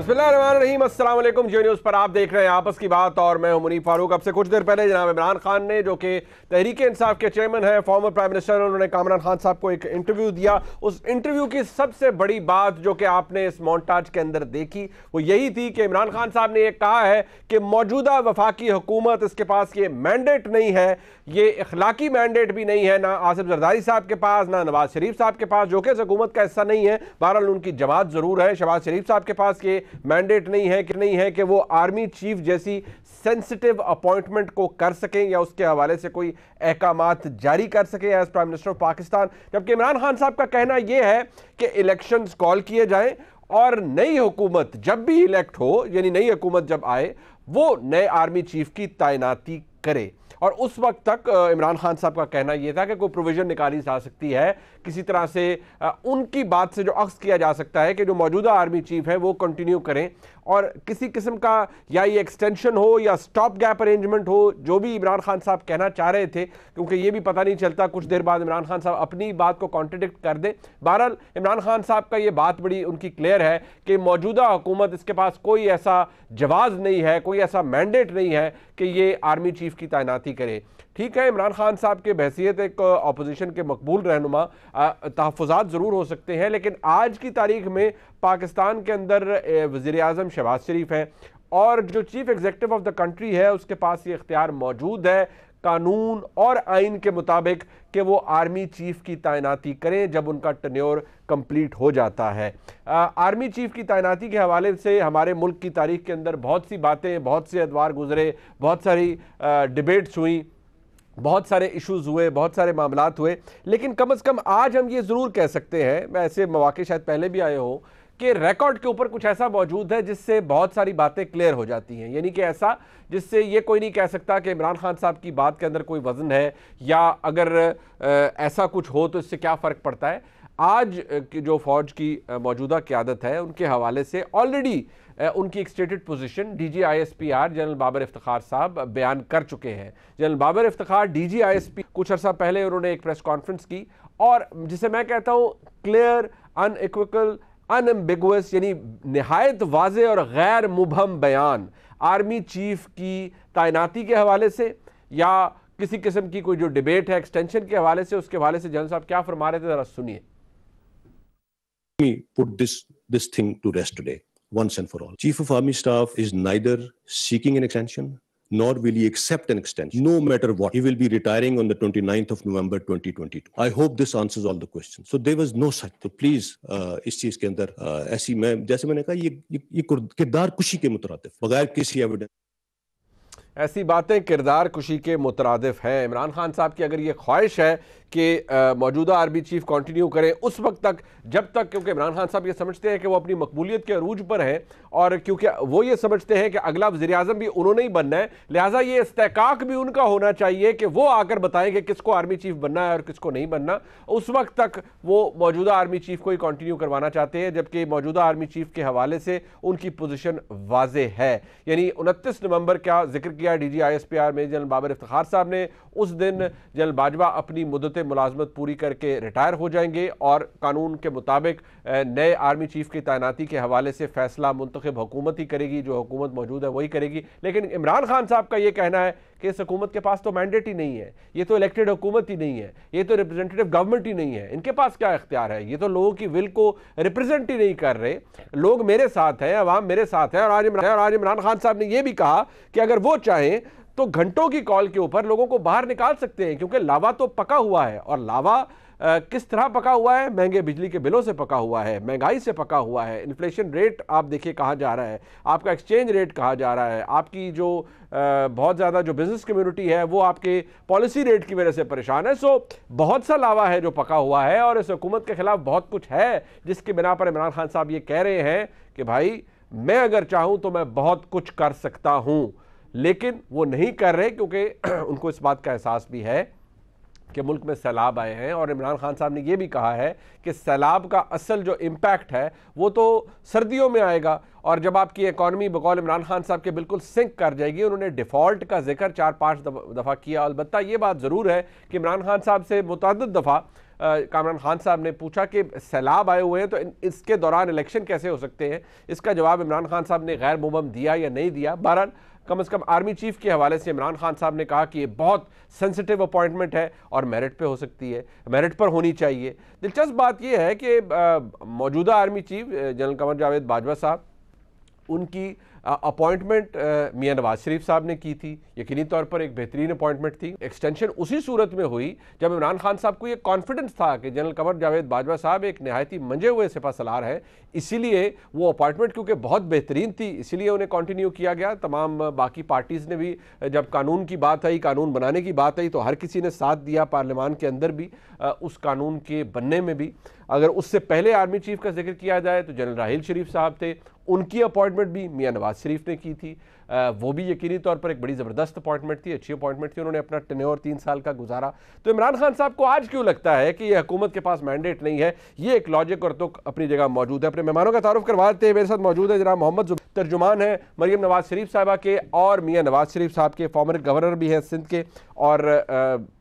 बिस्मिल्लाहिर्रहमानिर्रहीम, अस्सलाम वालेकुम। जियो न्यूज़ पर आप देख रहे हैं आपस की बात और मैं हूं मुनीफ फारूक। अब से कुछ देर पहले जनाब इमरान खान ने, जो कि तहरीक इंसाफ के चेयरमैन हैं, फॉर्मर प्राइम मिनिस्टर, उन्होंने कामरान खान साहब को एक इंटरव्यू दिया। उस इंटरव्यू की सबसे बड़ी बात जो कि आपने इस मोन्टाज के अंदर देखी वो यही थी कि इमरान खान साहब ने यह कहा है कि मौजूदा वफाकी हुकूमत, इसके पास ये मैंडेट नहीं है, ये इखलाकी मैंडेट भी नहीं है, ना आसिफ जरदारी साहब के पास, ना नवाज शरीफ साहब के पास, जो कि इस हुकूमत का हिस्सा नहीं है। बहरहाल उनकी जमात जरूर है। शहबाज शरीफ साहब के पास ये मैंडेट नहीं है कि वो आर्मी चीफ जैसी सेंसिटिव अपॉइंटमेंट को कर सकें या उसके हवाले से कोई अहकामात जारी कर सकें as prime minister of Pakistan. जबकि इमरान खान साहब का कहना यह है कि इलेक्शंस कॉल किए जाएं और नई हुकूमत जब भी इलेक्ट हो, यानी नई हुकूमत जब आए, वो नए आर्मी चीफ की तैनाती करे। और उस वक्त तक इमरान खान साहब का कहना यह था कि कोई प्रोविजन निकाली जा सकती है, किसी तरह से उनकी बात से जो अक्स किया जा सकता है कि जो मौजूदा आर्मी चीफ है वो कंटिन्यू करें और किसी किस्म का या ये एक्सटेंशन हो या स्टॉप गैप अरेंजमेंट हो, जो भी इमरान खान साहब कहना चाह रहे थे, क्योंकि ये भी पता नहीं चलता कुछ देर बाद इमरान खान साहब अपनी बात को कॉन्ट्रडिक्ट कर दें। बहरहाल इमरान खान साहब का ये बात बड़ी उनकी क्लियर है कि मौजूदा हुकूमत, इसके पास कोई ऐसा जवाज नहीं है, कोई ऐसा मैंडेट नहीं है कि ये आर्मी चीफ की तैनाती करे। ठीक है, इमरान खान साहब के बहसीत एक अपोजिशन के मकबूल रहनुमा तहफ़्फ़ुज़ात ज़रूर हो सकते हैं, लेकिन आज की तारीख में पाकिस्तान के अंदर वज़ीर-ए-आज़म शहबाज शरीफ है और जो chief executive of the country है उसके पास ये इख्तियार मौजूद है कानून और आइन के मुताबिक कि वो आर्मी चीफ की तैनाती करें जब उनका टेन्योर कंप्लीट हो जाता है। आर्मी चीफ की तैनाती के हवाले से हमारे मुल्क की तारीख के अंदर बहुत सी बातें, बहुत से अदवार गुजरे, बहुत सारी डिबेट्स हुई, बहुत सारे इश्यूज़ हुए, बहुत सारे मामलात हुए, लेकिन कम से कम आज हम ये ज़रूर कह सकते हैं, मैं ऐसे मौके शायद पहले भी आए हो, कि रिकॉर्ड के ऊपर कुछ ऐसा मौजूद है जिससे बहुत सारी बातें क्लियर हो जाती हैं। यानी कि ऐसा जिससे ये कोई नहीं कह सकता कि इमरान खान साहब की बात के अंदर कोई वज़न है, या अगर ऐसा कुछ हो तो इससे क्या फ़र्क पड़ता है। आज की जो फ़ौज की मौजूदा क़यादत है उनके हवाले से ऑलरेडी उनकी एक stated position DG-ISPR general Babar Iftikhar साहब बयान कर चुके हैं। जनरल बाबर इफ्तिखार DG-ISP कुछ अर्सा पहले उन्होंने एक प्रेस कॉन्फ्रेंस की और जिसे मैं कहता हूँ क्लियर, अनइक्विकल, अनएम्बिगुअस, यानी निहायत वाज़े और गैर मुबहम बयान आर्मी चीफ की तैनाती के हवाले से या किसी किस्म की कोई जो डिबेट है एक्सटेंशन के हवाले से, उसके हवाले से जनरल साहब क्या फरमा रहे थे, जरा सुनिए। Put this thing to rest today, once and for all. Chief of Army Staff is neither seeking an extension nor will he accept an extension, no matter what. He will be retiring on the 29th of November 2022. I hope this answers all the questions. So there was no such. So please, इस चीज के अंदर ऐसी, मैं जैसे मैंने कहा, ये किरदार कुशी के मुतरादिफ, बगैर किसी एविडेंस, ऐसी बातें किरदार कुशी के मुतरादिफ हैं। इमरान खान साहब की अगर ये ख्वाहिश है कि मौजूदा आर्मी चीफ कंटिन्यू करें उस वक्त तक जब तक, क्योंकि इमरान खान साहब ये समझते हैं कि वो अपनी मकबूलियत के अरूज पर हैं और क्योंकि वो ये समझते हैं कि अगला वज़ीर-ए-आज़म भी उन्होंने ही बनना है, लिहाजा ये इस्तेकाक भी उनका होना चाहिए कि वो आकर बताएं कि किसको आर्मी चीफ बनना है और किसको नहीं बनना। उस वक्त तक वो मौजूदा आर्मी चीफ को ही कंटिन्यू करवाना चाहते हैं, जबकि मौजूदा आर्मी चीफ के हवाले से उनकी पोजीशन वाज़ेह है। यानी 29 नवंबर का जिक्र किया DG-ISPR में जनरल बाबर इफ्तिखार साहब ने, उस दिन जनरल बाजवा अपनी मुद्दत मुलाजमत पूरी करके रिटायर हो जाएंगे और कानून के मुताबिक नए आर्मी चीफ की तैनाती के हवाले से फैसला मुंतखब हुकूमत ही करेगी, जो हुकूमत मौजूद है वही करेगी। लेकिन इमरान खान साहब का ये कहना है कि इस हुकूमत के पास तो मैंडेट ही नहीं है, ये तो इलेक्टेड हुकूमत ही नहीं है, ये तो रिप्रेजेंटेटिव गवर्नमेंट ही नहीं है, इनके पास क्या इख्तियार है, ये तो लोगों की विल को रिप्रेजेंट ही नहीं कर रहे, लोग मेरे साथ हैं, अवाम मेरे साथ है। और आज इमरान खान साहब ने यह भी कहा कि अगर वो चाहें तो घंटों की कॉल के ऊपर लोगों को बाहर निकाल सकते हैं, क्योंकि लावा तो पका हुआ है। और लावा किस तरह पका हुआ है? महंगे बिजली के बिलों से पका हुआ है, महंगाई से पका हुआ है, इन्फ्लेशन रेट आप देखिए कहाँ जा रहा है, आपका एक्सचेंज रेट कहाँ जा रहा है, आपकी जो बहुत ज़्यादा जो बिज़नेस कम्युनिटी है वो आपके पॉलिसी रेट की वजह से परेशान है। सो बहुत सा लावा है जो पका हुआ है और इस हुकूमत के खिलाफ बहुत कुछ है जिसके बिना पर इमरान खान साहब ये कह रहे हैं कि भाई मैं अगर चाहूँ तो मैं बहुत कुछ कर सकता हूँ, लेकिन वो नहीं कर रहे क्योंकि उनको इस बात का एहसास भी है कि मुल्क में सैलाब आए हैं। और इमरान खान साहब ने यह भी कहा है कि सैलाब का असल जो इम्पैक्ट है वो तो सर्दियों में आएगा और जब आपकी इकॉनमी बकौल इमरान खान साहब के बिल्कुल सिंक कर जाएगी। उन्होंने डिफ़ॉल्ट का जिक्र 4-5 दफ़ा किया। अलबत्ता ये बात ज़रूर है कि इमरान खान साहब से मुतअद्दिद दफ़ा कामरान खान साहब ने पूछा कि सैलाब आए हुए हैं तो इसके दौरान इलेक्शन कैसे हो सकते हैं। इसका जवाब इमरान खान साहब ने गैर मुबम दिया या नहीं दिया। बहरहाल कम से कम आर्मी चीफ के हवाले से इमरान खान साहब ने कहा कि ये बहुत सेंसिटिव अपॉइंटमेंट है और मेरिट पे हो सकती है, मेरिट पर होनी चाहिए। दिलचस्प बात यह है कि मौजूदा army chief general Qamar Javed Bajwa साहब, उनकी अपॉइंटमेंट मियां नवाज शरीफ साहब ने की थी। यकीनी तौर पर एक बेहतरीन अपॉइंटमेंट थी। एक्सटेंशन उसी सूरत में हुई जब इमरान खान साहब को ये कॉन्फिडेंस था कि जनरल कमर जावेद बाजवा साहब एक नहायती मंजे हुए सिपह सलार है, इसीलिए वो अपॉइंटमेंट क्योंकि बहुत बेहतरीन थी इसीलिए उन्हें कंटिन्यू किया गया। तमाम बाकी पार्टीज़ ने भी, जब कानून की बात आई, कानून बनाने की बात आई, तो हर किसी ने साथ दिया, पार्लियामान के अंदर भी, उस कानून के बनने में भी। अगर उससे पहले आर्मी चीफ का जिक्र किया जाए तो जनरल राहील शरीफ साहब थे, उनकी अपॉइंटमेंट भी मियां नवाज शरीफ ने की थी। वो भी यकीनी तौर पर एक बड़ी ज़बरदस्त अपॉइंटमेंट थी, अच्छी अपॉइंटमेंट थी। उन्होंने अपना टेन्योर 3 साल का गुजारा। तो इमरान खान साहब को आज क्यों लगता है कि ये हुकूमत के पास मैंडेट नहीं है, ये एक लॉजिक और तुक अपनी जगह मौजूद है। अपने मेहमानों का तारुफ करवा देते हैं। मेरे साथ मौजूद है जनाब मोहम्मद तर्जुमान है मरियम नवाज शरीफ साहबा के और मियां नवाज शरीफ साहब के, फॉर्मर गवर्नर भी हैं सिंध के, और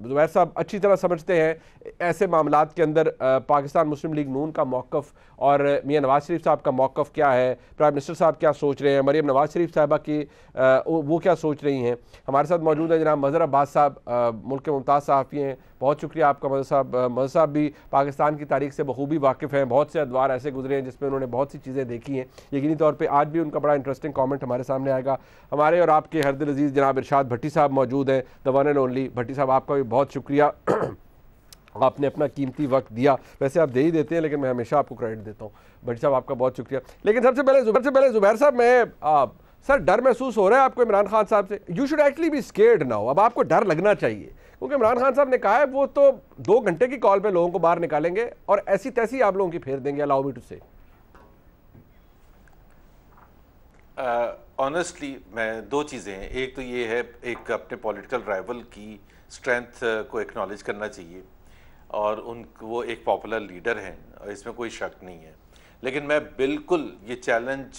ज़ुबैर साहब अच्छी तरह समझते हैं ऐसे मामलात के अंदर पाकिस्तान मुस्लिम लीग नून का मौक़िफ़ और मियां नवाज शरीफ साहब का मौक़िफ़ क्या है, प्राइम मिनिस्टर साहब क्या सोच रहे हैं, मरियम नवाज शरीफ साहबा की वो क्या सोच रही हैं। हमारे साथ मौजूद है जनाब मज़हर अब्बास साहब, मुल्क के मुमताज़ सहाफ़ी हैं। बहुत शुक्रिया आपका मज़हर साहब। मज़हर साहब भी पाकिस्तान की तारीख से बखूबी वाकिफ़ हैं, बहुत से अदवार ऐसे गुजरे हैं जिसमें उन्होंने बहुत सी चीज़ें देखी हैं। यकीनी तौर पर आज भी उनका बड़ा इंटरेस्टिंग कॉमेंट हमारे सामने आएगा। हमारे और आपके हरदिल अजीज़ जनाब इरशाद भट्टी साहब मौजूद हैं, द वन एंड ओनली। भट्टी साहब आपका भी बहुत शुक्रिया, आपने अपना कीमती वक्त दिया। वैसे आप दे ही देते हैं लेकिन मैं हमेशा आपको क्रेडिट देता हूँ। भट्टी साहब आपका बहुत शुक्रिया। लेकिन सबसे पहले ज़ुबैर साहब, मैं सर डर महसूस हो रहा है आपको इमरान खान साहब से? You should actually be scared now. अब आपको डर लगना चाहिए क्योंकि इमरान खान साहब ने कहा है वो तो 2 घंटे की कॉल पे लोगों को बाहर निकालेंगे और ऐसी तैसी आप लोगों की फेर देंगे। अलाउ मी टू से ऑनेस्टली मैं 2 चीज़ें हैं। एक तो ये है, एक अपने पॉलिटिकल राइवल की स्ट्रेंथ को एक्नॉलेज करना चाहिए और वो एक पॉपुलर लीडर हैं, इसमें कोई शक नहीं है। लेकिन मैं बिल्कुल ये चैलेंज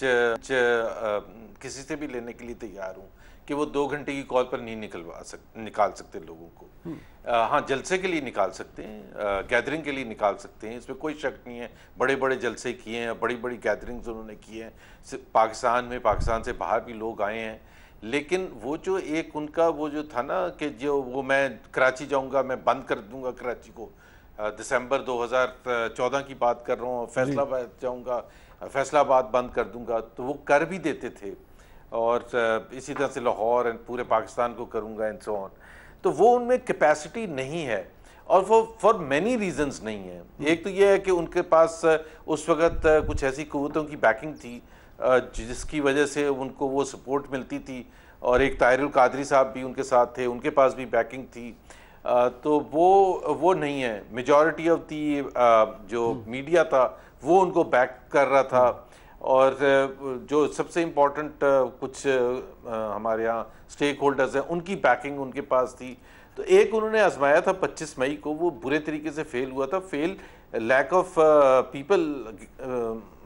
किसी से भी लेने के लिए तैयार हूँ कि वो 2 घंटे की कॉल पर नहीं निकाल सकते लोगों को। हाँ, जलसे के लिए निकाल सकते हैं, गैदरिंग के लिए निकाल सकते हैं, इसमें कोई शक नहीं है। बड़े बड़े जलसे किए हैं, बड़ी बड़ी गैदरिंग्स उन्होंने की हैं पाकिस्तान में, पाकिस्तान से बाहर भी लोग आए हैं। लेकिन वो जो एक उनका वो जो था ना कि जो वो मैं कराची जाऊंगा, मैं बंद कर दूंगा कराची को, दिसंबर 2014 की बात कर रहा हूँ, फैसलाबाद जाऊंगा, फैसलाबाद बंद कर दूंगा, तो वो कर भी देते थे। और इसी तरह से लाहौर एंड पूरे पाकिस्तान को करूंगा एंड सो ऑन। तो वो उनमें कैपेसिटी नहीं है और वो फॉर मैनी रीजंस नहीं है। एक तो ये है कि उनके पास उस वक़्त कुछ ऐसी क़ुव्वतों की बैकिंग थी जिसकी वजह से उनको वो सपोर्ट मिलती थी, और एक ताहिरुल कादरी साहब भी उनके साथ थे, उनके पास भी बैकिंग थी। तो वो नहीं है। मेजॉरिटी ऑफ दी जो मीडिया था वो उनको बैक कर रहा था, और जो सबसे इम्पोर्टेंट कुछ हमारे यहाँ स्टेक होल्डर्स हैं उनकी बैकिंग उनके पास थी। तो एक उन्होंने आजमाया था 25 मई को, वो बुरे तरीके से फेल हुआ था। Fail lack of people,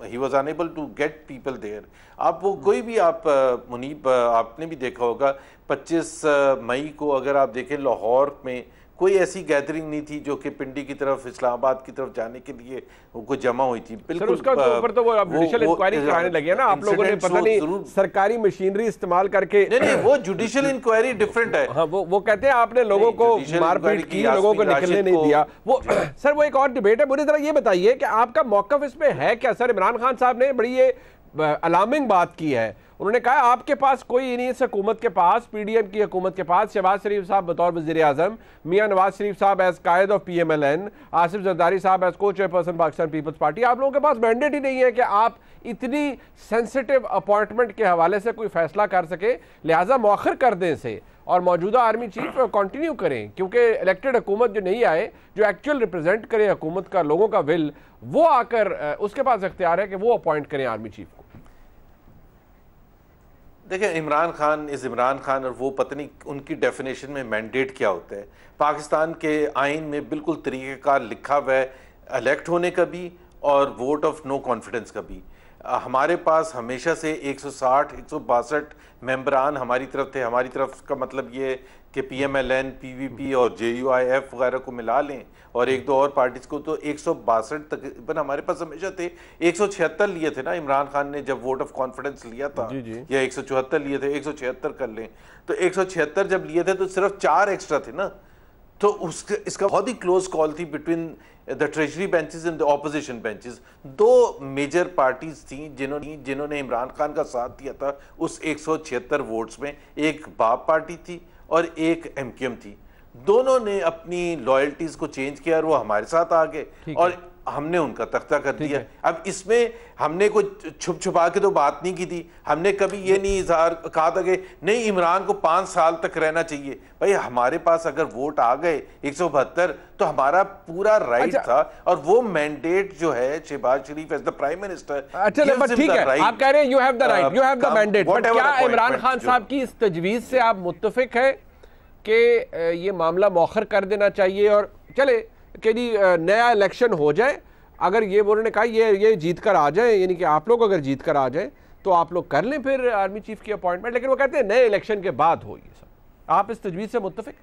he was unable to get people there. आप वो कोई भी आप मुनीब आपने भी देखा होगा 25 मई को अगर आप देखें लाहौर में कोई ऐसी गैदरिंग नहीं थी जो कि पिंडी की तरफ, इस्लामाबाद की तरफ जाने के लिए वो जमा हुई थी। बिल्कुल उसका ऊपर तो वो अब जुडिशियल इंक्वायरी कराने लगे ना आप लोगों ने, पता नहीं सरकारी मशीनरी इस्तेमाल करके। नहीं, वो जुडिशियल इंक्वायरी डिफरेंट है। हाँ, वो कहते हैं आपने लोगों को मारपीट की, लोगों को निकलने नहीं दिया। वो सर वो एक और डिबेट है। मुझे जरा ये बताइए कि आपका मौक़िफ़ इसमें है क्या? सर इमरान खान साहब ने बड़ी ये अलार्मिंग बात की है। उन्होंने कहा आपके पास कोई नहीं, इस हुकूमत के पास, पीडीएम की हुकूमत के पास, शहबाज शरीफ साहब बतौर वज़ीर आज़म, मियां नवाज शरीफ साहब एज कायद ऑफ PMLN, आसिफ जरदारी साहब एज को चेयरपर्सन पाकिस्तान पीपल्स पार्टी, आप लोगों के पास मैंडेट ही नहीं है कि आप इतनी सेंसिटिव अपॉइंटमेंट के हवाले से कोई फैसला कर सके। लिहाजा मौखर कर दें इसे और मौजूदा आर्मी चीफ कंटिन्यू करें, क्योंकि इलेक्टेड हुकूमत जो नहीं आए, जो एक्चुअल रिप्रेजेंट करे हुकूमत का, लोगों का विल, वो आकर उसके पास इख्तियार है कि वो अपॉइंट करें आर्मी चीफ को। देखिए, इमरान खान और वो पता नहीं उनकी डेफिनेशन में मैंडेट क्या होता है। पाकिस्तान के आइन में बिल्कुल तरीक़ेकार लिखा हुआ है इलेक्ट होने का भी और वोट ऑफ नो कॉन्फिडेंस का भी। हमारे पास हमेशा से 160 162 मेंबरान हमारी तरफ थे। हमारी तरफ का मतलब ये कि PMLN, PVP और JUIF वगैरह को मिला लें और एक दो और पार्टीज को, तो 162 तकरीबन हमारे पास हमेशा थे। 176 लिए थे ना इमरान खान ने जब वोट ऑफ कॉन्फिडेंस लिया था, या 174 लिए थे, 176 कर लें तो 176 जब लिए थे तो सिर्फ 4 एक्स्ट्रा थे ना। तो इसका बहुत ही क्लोज कॉल थी between the treasury benches and the opposition benches. दो मेजर पार्टीज थी जिन्होंने इमरान खान का साथ दिया था उस 176 वोट्स में। एक बाप पार्टी थी और एक MQM थी। दोनों ने अपनी लॉयल्टीज को चेंज किया और वो हमारे साथ आ गए और हमने उनका तख्ता कर दिया। अब इसमें हमने कोई छुप छुपा के तो बात नहीं की थी। हमने कभी ये नहीं इजहार कहा था कि नहीं इमरान को 5 साल तक रहना चाहिए। भाई हमारे पास अगर वोट आ गए 172 तो हमारा पूरा राइट था और वो मैंडेट जो है शहबाज शरीफ एज द प्राइम मिनिस्टर। अच्छा ठीक है, आप कह रहे हैं you have the right, you have the mandate, but क्या इमरान खान साहब की इस तजवीज से आप मुत्तफिक है कि ये मामला मौखर कर देना चाहिए और चले कि जी नया इलेक्शन हो जाए? अगर ये उन्होंने कहा ये जीत कर आ जाए, यानी कि आप लोग अगर जीत कर आ जाए तो आप लोग कर लें फिर आर्मी चीफ की अपॉइंटमेंट, लेकिन वो कहते हैं नए इलेक्शन के बाद हो ये सब। आप इस तजवीज़ से मुत्तफिक?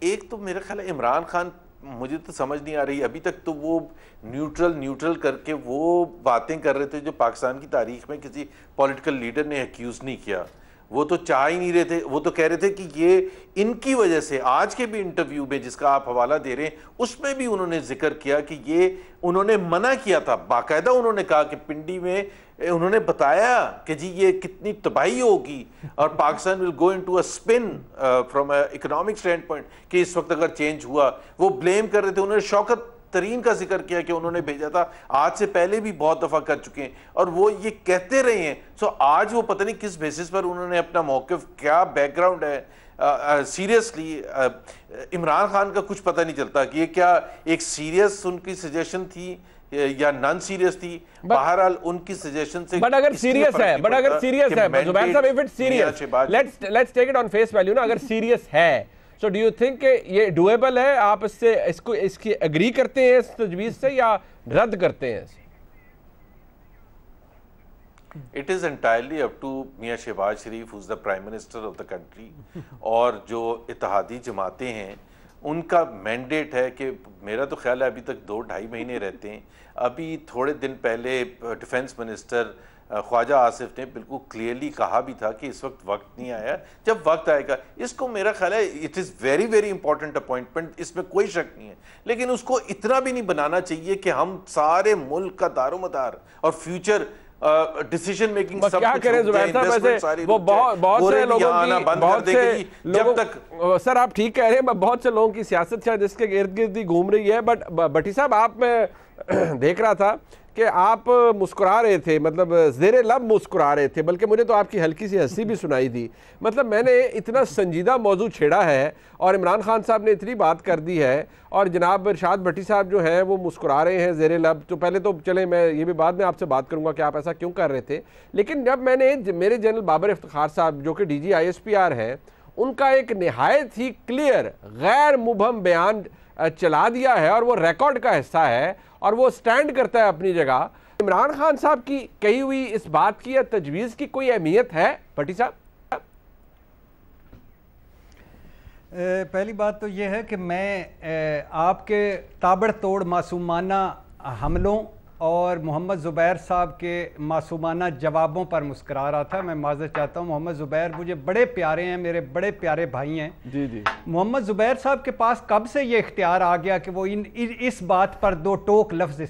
एक तो मेरा ख्याल है इमरान खान, मुझे तो समझ नहीं आ रही अभी तक, तो वो न्यूट्रल करके वो बातें कर रहे थे जो पाकिस्तान की तारीख में किसी पॉलिटिकल लीडर ने एक्यूज नहीं किया। वो तो चाह ही नहीं रहे थे। वो तो कह रहे थे कि ये इनकी वजह से, आज के भी इंटरव्यू में जिसका आप हवाला दे रहे हैं उसमें भी उन्होंने जिक्र किया कि ये उन्होंने मना किया था। बाकायदा उन्होंने कहा कि पिंडी में उन्होंने बताया कि जी ये कितनी तबाही होगी और Pakistan will go into a spin from a economic stand point कि इस वक्त अगर चेंज हुआ। वो ब्लेम कर रहे थे। उन्होंने शौकत तरीन का जिक्र किया कि उन्होंने भेजा था, आज से पहले भी बहुत दफा कर चुके हैं और वो ये कहते रहे हैं। सो आज वो पता नहीं किस बेसिस पर उन्होंने अपना मौकिफ, क्या बैकग्राउंड है। सीरियसली इमरान खान का कुछ पता नहीं चलता कि ये क्या एक सीरियस उनकी सजेशन थी या नॉन सीरियस थी। बहरहाल उनकी सजेशन से, बट अगर सीरियस है, जुबैर साहब, if it's serious, let's take it on face value ना, अगर सीरियस है सो डू यू थिंक ये डुएबल है? आप इसकी एग्री करते हैं इस तजवीज़ से या रद्द करते हैं? It is entirely up to Mian Shehbaz Sharif, who is the prime minister of the country, और जो इत्तेहादी जमातें हैं उनका मैंडेट है कि मेरा तो ख्याल है अभी तक 2-2.5 महीने रहते हैं। अभी थोड़े दिन पहले डिफेंस मिनिस्टर ख्वाजा आसिफ ने बिल्कुल क्लियरली कहा भी था कि इस वक्त नहीं आया, जब वक्त आएगा। इसको मेरा ख्याल है it is very very important appointment, इसमें कोई शक नहीं है, लेकिन उसको इतना भी नहीं बनाना चाहिए कि हम सारे मुल्क का दारोमदार और फ्यूचर डिसीजन मेकिंग सब क्या करें जुबैर साहब? वैसे वो बहुत से लोगों की सर आप ठीक कह रहे हैं, बहुत से लोगों की सियासत शायद इसके इर्द गिर्द ही घूम रही है। बट भट्टी साहब, आप मैं देख रहा था कि आप मुस्कुरा रहे थे, मतलब ज़ेरे लब मुस्कुरा रहे थे, बल्कि मुझे तो आपकी हल्की सी हंसी भी सुनाई दी। मतलब मैंने इतना संजीदा मौजू छेड़ा है और इमरान खान साहब ने इतनी बात कर दी है और जनाब इरशाद भट्टी साहब जो हैं वो मुस्कुरा रहे हैं ज़ेरे लब। तो पहले तो चले, मैं ये भी बाद में आपसे बात करूँगा कि आप ऐसा क्यों कर रहे थे, लेकिन जब मैंने मेरे जनरल बाबर इफ्तिखार साहब जो कि DG ISPR हैं, उनका एक नहायत ही क्लियर गैर मुबहम बयान चला दिया है और वो रिकॉर्ड का हिस्सा है और वो स्टैंड करता है अपनी जगह, इमरान खान साहब की कही हुई इस बात की या तजवीज़ की कोई अहमियत है भट्टी साहब? पहली बात तो ये है कि मैं आपके ताबड़तोड़ मासूमाना हमलों और मोहम्मद ज़ुबैर साहब के मासूमाना जवाबों पर मुस्करा रहा था। मैं माज़रत चाहता हूँ, मोहम्मद ज़ुबैर मुझे बड़े प्यारे हैं, मेरे बड़े प्यारे भाई हैं। जी। मोहम्मद ज़ुबैर साहब के पास कब से ये इख्तियार आ गया कि वो इस बात पर 2 टोक लफ्ज़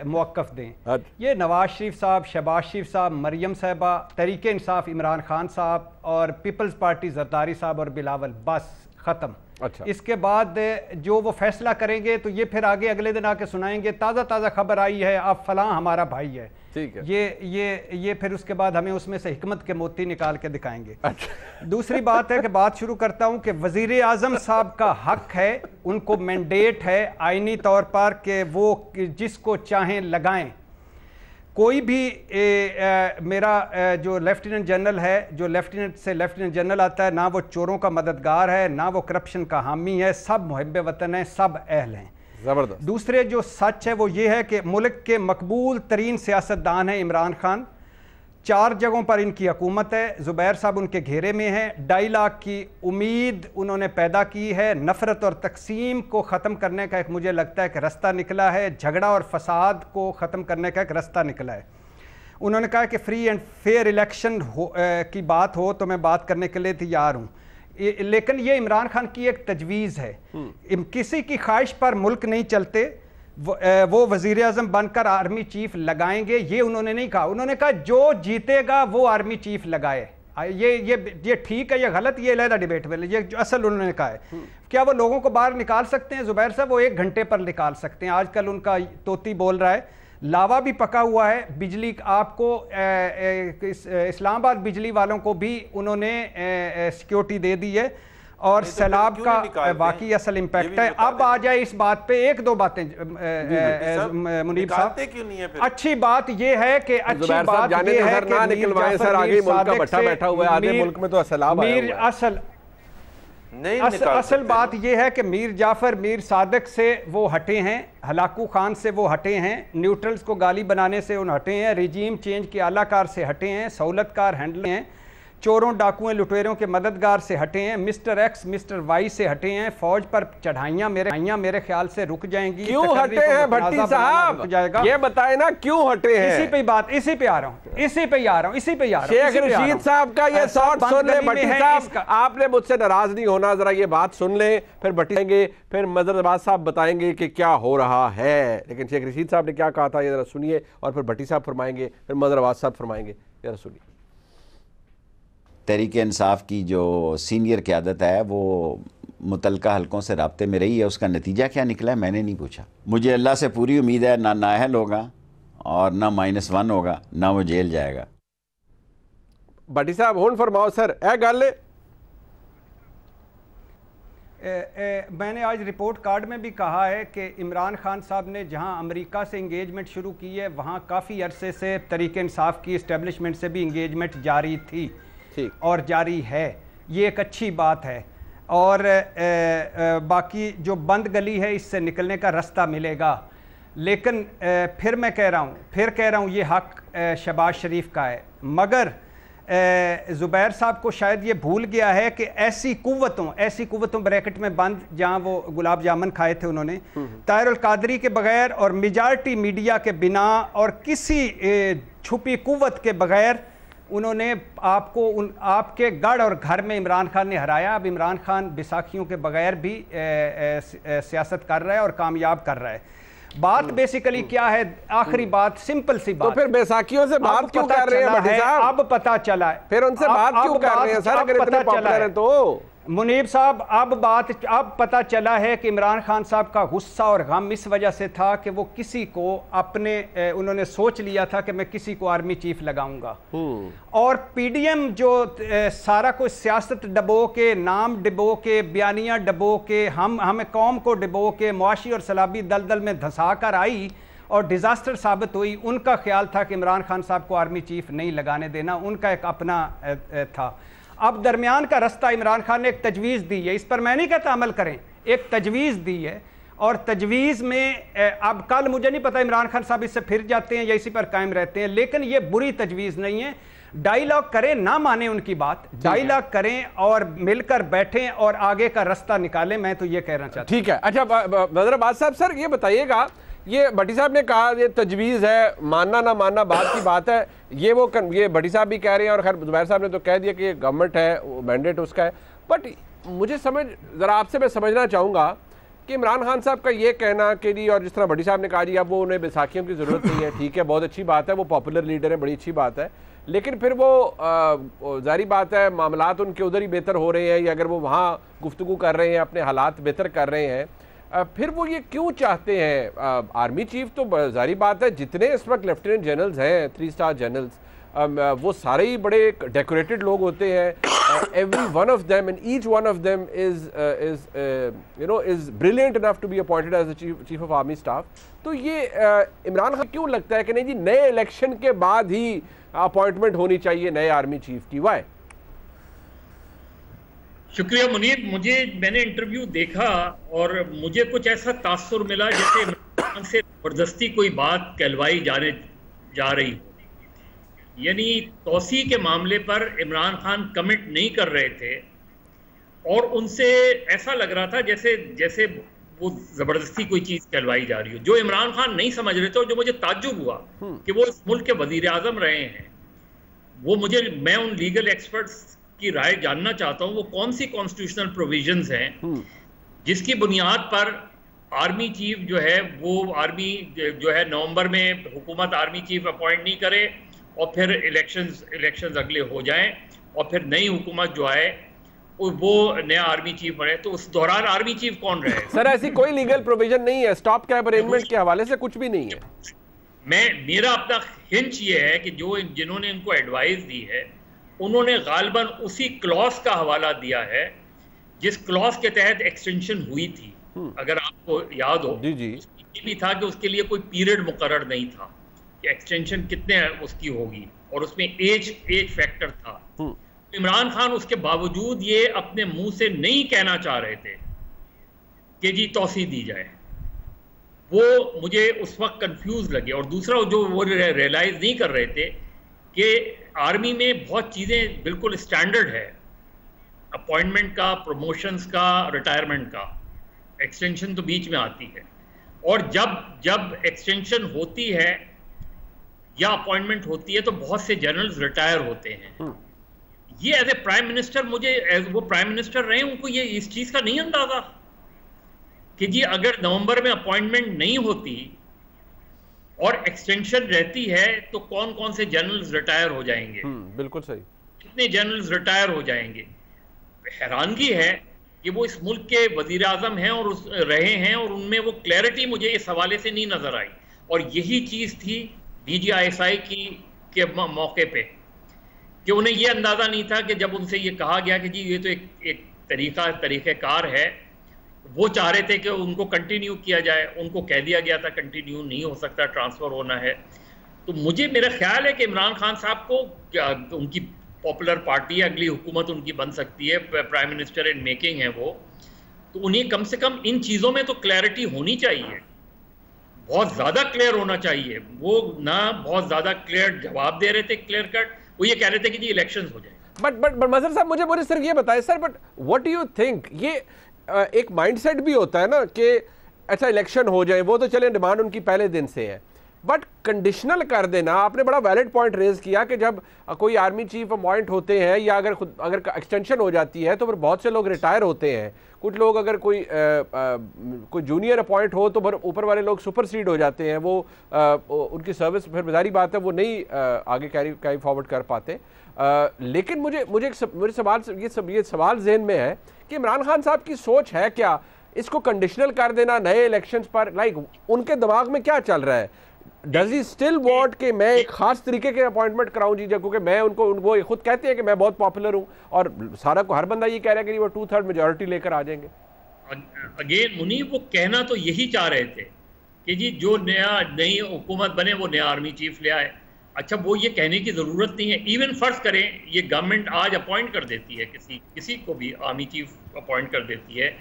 मौक़िफ़ दें? ये नवाज शरीफ साहब, शहबाज शरीफ साहब, मरियम साहबा, तहरीक इंसाफ इमरान खान साहब और पीपल्स पार्टी जरदारी साहब और बिलावल, बस ख़त्म। अच्छा। इसके बाद जो वो फैसला करेंगे तो ये फिर आगे अगले दिन आके सुनाएंगे ताज़ा खबर आई है, अब फलां हमारा भाई है। ठीक है। ये फिर उसके बाद हमें उसमें से हिकमत के मोती निकाल के दिखाएंगे। अच्छा। दूसरी बात है कि बात शुरू करता हूं कि वज़ीर आज़म साहब का हक है, उनको मैंडेट है आईनी तौर पर कि वो जिसको चाहें लगाएं। कोई भी मेरा जो लेफ्टिनेंट जनरल है, जो लेफ्टिनेंट से लेफ्टिनेंट जनरल आता है, ना वो चोरों का मददगार है, ना वो करप्शन का हामी है, सब मुहब्बे वतन है, सब अहल हैं। जबरदस्त। दूसरे जो सच है वो ये है कि मुल्क के मकबूल तरीन सियासतदान है इमरान खान, 4 जगहों पर इनकी हुकूमत है, ज़ुबैर साहब उनके घेरे में हैं, 2.5 लाख की उम्मीद उन्होंने पैदा की है, नफ़रत और तकसीम को ख़त्म करने का एक मुझे लगता है कि रास्ता निकला है, झगड़ा और फसाद को ख़त्म करने का एक रास्ता निकला है। उन्होंने कहा कि फ्री एंड फेयर इलेक्शन की बात हो तो मैं बात करने के लिए तैयार हूँ, लेकिन ये इमरान खान की एक तजवीज़ है, किसी की ख्वाहिश पर मुल्क नहीं चलते, वो वज़ीर आज़म बनकर आर्मी चीफ लगाएंगे, ये उन्होंने नहीं कहा। उन्होंने कहा जो जीतेगा वो आर्मी चीफ लगाए। ये ठीक है या गलत, ये अलग डिबेट में, ये जो असल उन्होंने कहा है। क्या वो लोगों को बाहर निकाल सकते हैं? ज़ुबैर साहब वो 1 घंटे पर निकाल सकते हैं। आजकल उनका तोती बोल रहा है, लावा भी पका हुआ है, बिजली आपको इस्लामाबाद बिजली वालों को भी उन्होंने सिक्योरिटी दे दी है, और सैलाब का बाकी असल इम्पैक्ट है। अब आ जाए इस बात पे 1-2 बातें मुनीब साहब, क्यों नहीं है फिर? अच्छी बात ये है कि अच्छी बात ये है कि निकलवाएं सर, आगे मुल्क का भट्टा बैठा हुआ है, आधे मुल्क में तो सैलाब आया हुआ है। असल बात यह है कि मीर जाफर मीर सादिक से वो हटे हैं, हलाकू खान से वो हटे हैं, न्यूट्रल्स को गाली बनाने से उन हटे हैं, रिजीम चेंज के आलाकार से हटे हैं, सहूलतकार हैंडल हैं, चोरों डाकुओं लुटेरों के मददगार से हटे हैं, मिस्टर एक्स मिस्टर वाई से हटे हैं, फौज पर चढ़ाइयाँ मेरे ख्याल से रुक जाएंगी। क्यों हटे हैं भट्टी साहब, ये बताएं ना क्यों हटे हैं? इसी पे आ रहा हूँ। शेख रशीद साहब का ये शॉट सुन ले भट्टी साहब, आपने मुझसे नाराज नहीं होना, जरा ये बात सुन ले, फिर भट्टी आएंगे, फिर मजहर अब्बास साहब बताएंगे कि क्या हो रहा है। लेकिन शेख रशीद साहब ने क्या कहा था ये जरा सुनिए, और फिर भट्टी साहब फरमाएंगे, फिर मजहर अब्बास साहब फरमाएंगे, जरा सुनिए। तहरीक इंसाफ की जो सीनियर क़यादत है वो मुतलका हलकों से राब्ते में रही है, उसका नतीजा क्या निकला है मैंने नहीं पूछा। मुझे अल्लाह से पूरी उम्मीद है ना नाअहल होगा और ना -1 होगा, ना वो जेल जाएगा। भट्टी साहब हुन फरमाओ सर, ए गल मैंने आज रिपोर्ट कार्ड में भी कहा है कि इमरान खान साहब ने जहां अमेरिका से इंगेजमेंट शुरू की है, वहां काफ़ी अरसे से तहरीक इंसाफ की इस्टेब्लिशमेंट से भी इंगेजमेंट जारी थी और जारी है, ये एक अच्छी बात है। और बाकी जो बंद गली है इससे निकलने का रास्ता मिलेगा। लेकिन फिर मैं कह रहा हूँ ये हक शहबाज शरीफ का है, मगर ज़ुबैर साहब को शायद ये भूल गया है कि ऐसी कुव्वतों ब्रैकेट में बंद, जहाँ वो गुलाब जामुन खाए थे उन्होंने, ताहिर अल कादरी के बगैर और मेजॉरिटी मीडिया के बिना और किसी छुपी कुव्वत के बगैर उन्होंने आपके गढ़ और घर में इमरान खान ने हराया। अब इमरान खान बैसाखियों के बगैर भी सियासत कर रहा है और कामयाब कर रहा है। बात बेसिकली क्या है, आखिरी बात, सिंपल सी बात, तो फिर बैसाखियों से बात क्यों कर रहे हैं भट्टी साहब? अब पता चला है, फिर उनसे बात क्यों कर रहे हैं सर, अगर इतने पॉपुलर है तो? मुनीब साहब अब पता चला है कि इमरान खान साहब का गुस्सा और गम इस वजह से था कि वो किसी को उन्होंने सोच लिया था कि मैं किसी को आर्मी चीफ लगाऊंगा, और पीडीएम जो सारा कुछ सियासत डबो के, नाम डबो के, बयानियां डबो के, हमें कौम को डबो के मुआशी और सलाबी दलदल में धंसा कर आई और डिज़ास्टर साबित हुई। उनका ख्याल था कि इमरान खान साहब को आर्मी चीफ नहीं लगाने देना, उनका एक अपना था। अब दरमियान का रास्ता इमरान खान ने एक तजवीज़ दी है, इस पर मैं नहीं कहता अमल करें, एक तजवीज़ दी है, और तजवीज़ में अब कल मुझे नहीं पता इमरान खान साहब इससे फिर जाते हैं या इसी पर कायम रहते हैं, लेकिन ये बुरी तजवीज़ नहीं है। डायलॉग करें, ना माने उनकी बात, डायलॉग करें और मिलकर बैठें और आगे का रास्ता निकालें, मैं तो ये कहना चाहता हूं। ठीक है, अच्छा मजहर अब्बास साहब, सर ये बताइएगा, ये भट्टी साहब ने कहा ये तजवीज़ है, मानना ना मानना बात की बात है, ये भट्टी साहब भी कह रहे हैं और खैर ज़ुबैर साहब ने तो कह दिया कि ये गवर्नमेंट है, वो मैंडेट उसका है। बट मुझे ज़रा आपसे मैं समझना चाहूँगा कि इमरान खान साहब का ये कहना कि जी, और जिस तरह भट्टी साहब ने कहा जी अब वो उन्हें बैसाखियों की ज़रूरत नहीं है, ठीक है, बहुत अच्छी बात है, वो पॉपुलर लीडर है, बड़ी अच्छी बात है, लेकिन फिर वो जारी बात है मामलात उनके उधर ही बेहतर हो रहे हैं, या अगर वो वहाँ गुफ्तगू कर रहे हैं, अपने हालात बेहतर कर रहे हैं, फिर वो ये क्यों चाहते हैं आर्मी चीफ? तो जारी बात है जितने इस वक्त लेफ्टिनेंट जनरल्स हैं, 3 स्टार जनरल्स, वो सारे ही बड़े डेकोरेटेड लोग होते हैं। Every one of them and each one of them is brilliant enough to be appointed as the chief of army staff. तो ये इमरान खान क्यों लगता है कि नहीं जी नए इलेक्शन के बाद ही अपॉइंटमेंट होनी चाहिए नए आर्मी चीफ की? वाई? शुक्रिया मुनीर। मैंने इंटरव्यू देखा और मुझे कुछ ऐसा तासुर मिला जैसे इमरान खान से जबरदस्ती कोई बात कहलवाई जा रही हो। यानी तौसी के मामले पर इमरान खान कमिट नहीं कर रहे थे और उनसे ऐसा लग रहा था जैसे वो जबरदस्ती कोई चीज कहलवाई जा रही हो, जो इमरान खान नहीं समझ रहे थे। और जो मुझे ताज्जुब हुआ कि वो इस मुल्क के वजीर आजम रहे हैं, मैं उन लीगल एक्सपर्ट्स की राय जानना चाहता हूं, वो कौन सी कॉन्स्टिट्यूशनल प्रोविजंस हैं जिसकी बुनियाद पर आर्मी चीफ जो है वो नवंबर में हुकूमत आर्मी चीफ अपॉइंट नहीं करे और फिर इलेक्शंस अगले हो जाएं और फिर नई हुकूमत जो आए वो नया आर्मी चीफ बने, तो उस दौरान आर्मी चीफ कौन रहे? सर ऐसी कोई लीगल प्रोविजन नहीं है, स्टॉप कैप अरेंजमेंट के हवाले से कुछ भी नहीं है। मेरा अपना हिंच ये है कि जिन्होंने इनको एडवाइस दी है उन्होंने गालिबन उसी क्लॉज का हवाला दिया है जिस क्लॉज के तहत एक्सटेंशन हुई थी। अगर आपको याद हो, ये भी था कि उसके लिए कोई पीरियड मुकर्रर नहीं था कि एक्सटेंशन कितने उसकी होगी, और उसमें एज फैक्टर था। इमरान खान उसके बावजूद ये अपने मुंह से नहीं कहना चाह रहे थे कि जी तौसी दी जाए। वो मुझे उस वक्त कंफ्यूज लगे। और दूसरा जो वो रियलाइज नहीं कर रहे थे कि आर्मी में बहुत चीज़ें बिल्कुल स्टैंडर्ड है, अपॉइंटमेंट का, प्रमोशंस का, रिटायरमेंट का। एक्सटेंशन तो बीच में आती है, और जब एक्सटेंशन होती है या अपॉइंटमेंट होती है तो बहुत से जनरल्स रिटायर होते हैं। ये एज ए प्राइम मिनिस्टर, वो प्राइम मिनिस्टर रहे, उनको ये इस चीज का नहीं अंदाजा कि जी अगर नवंबर में अपॉइंटमेंट नहीं होती और एक्सटेंशन रहती है तो कौन कौन से जनरल्स रिटायर हो जाएंगे। बिल्कुल सही, कितने जनरल्स रिटायर हो जाएंगे। हैरानगी है कि वो इस मुल्क के वजीर आजम हैं और रहे हैं, और उनमें वो क्लैरिटी मुझे इस हवाले से नहीं नजर आई। और यही चीज थी DGISI के मौके पे कि उन्हें ये अंदाजा नहीं था कि जब उनसे ये कहा गया कि जी ये तो एक तरीक़ेकार है, वो चाह रहे थे कि उनको कंटिन्यू किया जाए, उनको कह दिया गया था कंटिन्यू नहीं हो सकता, ट्रांसफर होना है। तो मेरा ख्याल है कि इमरान खान साहब को उनकी पॉपुलर पार्टी है, अगली हुकूमत उनकी बन सकती है, प्राइम मिनिस्टर इन मेकिंग है वो, तो उन्हें कम से कम इन चीज़ों में तो क्लैरिटी होनी चाहिए, बहुत ज़्यादा क्लियर होना चाहिए। वो ना बहुत ज़्यादा क्लियर जवाब दे रहे थे, क्लियर कट। वो ये कह रहे थे कि जी इलेक्शंस हो जाए। बट मजहर साहब मुझे सिर्फ ये बताएं sir, but what do you think, ये एक माइंडसेट भी होता है ना कि अच्छा इलेक्शन हो जाए, वो तो चले डिमांड उनकी पहले दिन से है, बट कंडीशनल कर देना। आपने बड़ा वैलिड पॉइंट रेज किया कि जब कोई आर्मी चीफ अपॉइंट होते हैं या अगर एक्सटेंशन हो जाती है तो फिर बहुत से लोग रिटायर होते हैं, कुछ लोग अगर कोई जूनियर अपॉइंट हो तो ऊपर वाले लोग सुपरसीड हो जाते हैं, वो उनकी सर्विस फिर बेजारी बात है वो नहीं आगे कैरी फॉरवर्ड कर पाते। लेकिन मुझे सवाल जहन में है कि इमरान खान साहब की सोच है क्या इसको कंडीशनल कर देना नए इलेक्शंस पर? लाइक उनके दिमाग में क्या चल रहा है? डज ही स्टिल वांट कि मैं एक खास तरीके के अपॉइंटमेंट कराऊं जी, क्योंकि मैं वो खुद कहते हैं कि मैं बहुत पॉपुलर हूं और सारा को हर बंदा ये कह रहा है कि वो 2/3 मेजॉरिटी लेकर आ जाएंगे। अगेन मुनीर, वो कहना तो यही चाह रहे थे कि जी जो नई हुकूमत बने वो नया आर्मी चीफ ले आए। अच्छा, वो ये कहने की ज़रूरत नहीं है। इवन फ़र्ज़ करें ये गवर्नमेंट आज अपॉइंट कर देती है, किसी को भी आर्मी चीफ अपॉइंट कर देती है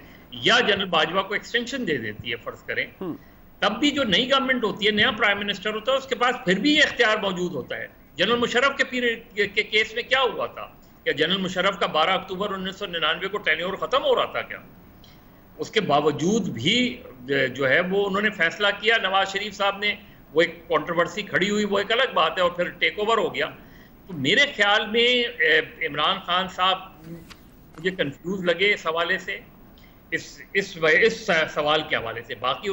या जनरल बाजवा को एक्सटेंशन दे देती है, फ़र्ज़ करें, तब भी जो नई गवर्नमेंट होती है, नया प्राइम मिनिस्टर होता है, उसके पास फिर भी ये इख्तियार मौजूद होता है। जनरल मुशर्रफ के पीरियड के केस में क्या हुआ था? क्या जनरल मुशर्रफ का 12 अक्टूबर 1999 को टेन्योर ख़त्म हो रहा था क्या? उसके बावजूद भी जो है वो उन्होंने फैसला किया। नवाज शरीफ साहब ने, वो एक कंट्रोवर्सी खड़ी हुई, वो एक अलग बात है, और फिर टेक ओवर हो गया। तो मेरे ख्याल में इमरान खान साहब मुझे कंफ्यूज लगे इस हवाले से, इस सवाल के हवाले से। बाकी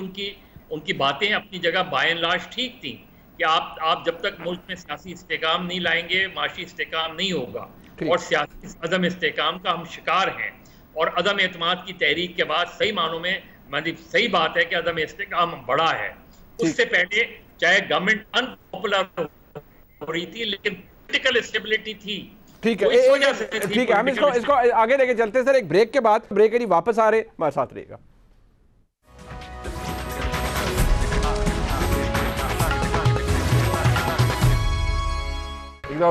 उनकी बातें अपनी जगह बाय एंड लार्ज ठीक थी कि आप जब तक मुल्क में सियासी इस्तेकाम नहीं लाएंगे, माशी इस्तेकाम नहीं होगा, और सियासी अदम इस्तेकाम का हम शिकार हैं। और अदम एतमाद की तहरीक के बाद सही मानों में मतलब सही बात है कि अदम इस्तेकाम बढ़ा है। उससे पहले चाहे गवर्नमेंट अनपॉपुलर हो रही थी लेकिन पॉलिटिकल स्टेबिलिटी थी। ठीक है, ठीक है, हम इसको आगे लेके चलते हैं सर। एक ब्रेक के बाद, ब्रेक के लिए वापस आ रहे, हमारे साथ रहेगा।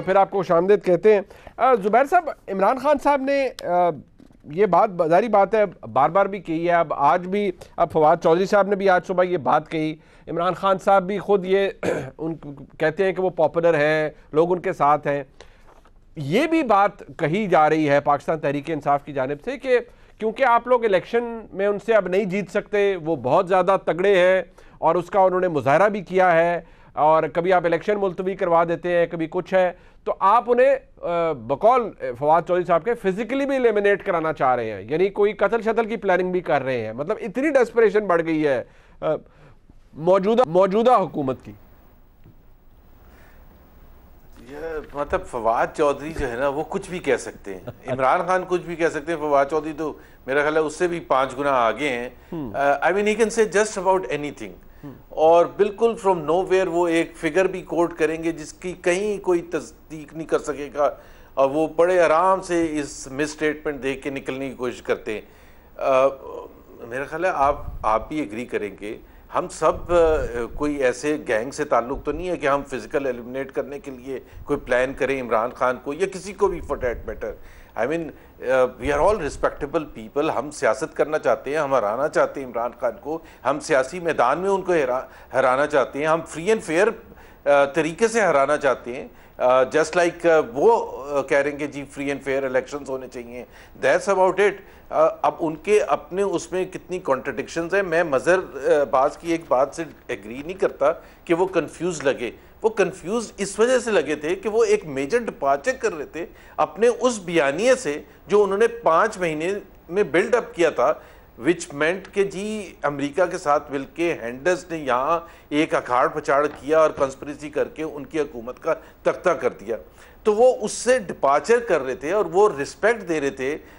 फिर आपको खुशामदीद कहते हैं। जुबैर साहब, इमरान खान साहब ने ये बात जारी बात है, बार बार भी कही है, अब आज भी, अब फवाद चौधरी साहब ने भी आज सुबह ये बात कही, इमरान खान साहब भी खुद ये कहते हैं कि वो पॉपुलर हैं, लोग उनके साथ हैं। ये भी बात कही जा रही है पाकिस्तान तहरीक इंसाफ की जानिब से कि क्योंकि आप लोग इलेक्शन में उनसे अब नहीं जीत सकते, वो बहुत ज़्यादा तगड़े हैं और उसका उन्होंने मुजाहरा भी किया है, और कभी आप इलेक्शन मुलतवी करवा देते हैं, कभी कुछ है, तो आप उन्हें बकौल फवाद चौधरी साहब के फिजिकली भी एलिमिनेट कराना चाह रहे हैं, यानी कोई कत्ल शतल की प्लानिंग भी कर रहे हैं। मतलब इतनी डेस्परेशन बढ़ गई है मौजूदा हुकूमत की। मतलब फवाद चौधरी जो है ना वो कुछ भी कह सकते हैं, इमरान खान कुछ भी कह सकते हैं, फवाद चौधरी तो मेरा ख्याल है उससे भी 5 गुना आगे हैं। I mean he can say just about anything, और बिल्कुल फ्रॉम नोवेयर वो एक फिगर भी कोट करेंगे जिसकी कहीं कोई तस्दीक नहीं कर सकेगा, और वो बड़े आराम से इस मिस स्टेटमेंट दे के निकलने की कोशिश करते हैं। मेरा ख्याल है आप भी एग्री करेंगे, हम सब कोई ऐसे गैंग से ताल्लुक़ तो नहीं है कि हम फिजिकल एलिमिनेट करने के लिए कोई प्लान करें इमरान खान को या किसी को भी for that matter. I mean we are all respectable people, हम सियासत करना चाहते हैं, हम हराना चाहते हैं इमरान खान को, हम सियासी मैदान में उनको हराना चाहते हैं, हम फ्री एंड फेयर तरीके से हराना चाहते हैं, जस्ट लाइक वो कह रहे हैं कि जी फ्री एंड फेयर इलेक्शंस होने चाहिए, दैट्स अबाउट इट। अब उनके अपने उसमें कितनी कॉन्ट्रडिक्शंस हैं। मैं मज़हर बाज की एक बात से एग्री नहीं करता कि वो कंफ्यूज लगे, वो कंफ्यूज इस वजह से लगे थे कि वो एक मेजर डिपार्चर कर रहे थे अपने उस बयानिए से जो उन्होंने 5 महीने में बिल्डअप किया था, विच मेंट के जी अमेरिका के साथ मिलके हैंडर्स ने यहाँ एक अखाड़ पछाड़ किया और कंस्पिरेसी करके उनकी हुकूमत का तख्ता कर दिया। तो वो उससे डिपार्चर कर रहे थे और वो रिस्पेक्ट दे रहे थे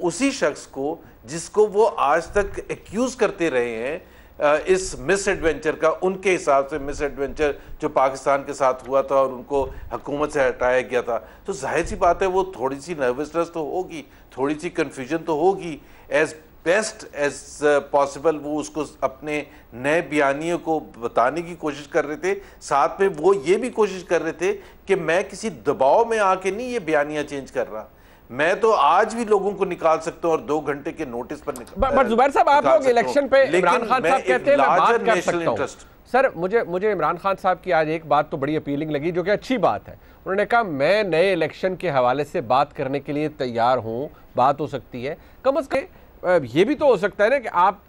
उसी शख्स को जिसको वो आज तक एक्यूज करते रहे हैं इस मिस एडवेंचर का। उनके हिसाब से मिस एडवेंचर जो पाकिस्तान के साथ हुआ था और उनको हुकूमत से हटाया गया था, तो जाहिर सी बात है वो थोड़ी सी नर्वसनेस तो होगी, थोड़ी सी कन्फ्यूजन तो होगी। एज बेस्ट एज पॉसिबल वो उसको अपने नए बयानियों को बताने की कोशिश कर रहे थे, साथ में वो ये भी कोशिश कर रहे थे कि मैं किसी दबाव में आके नहीं ये बयानियां चेंज कर रहा, मैं तो आज भी लोगों को निकाल सकता हूं और 2 घंटे के नोटिस पर बट जुबैर साहब आप लोग इलेक्शन पे इमरान खान साहब कहते हैं मैं बात कर सकता हूं। सर मुझे इमरान खान साहब की आज एक बात तो बड़ी अपीलिंग लगी जो कि अच्छी बात है, उन्होंने कहा मैं नए इलेक्शन के हवाले से बात करने के लिए तैयार हूं, बात हो सकती है। कम से कम ये भी तो हो सकता है ना कि आप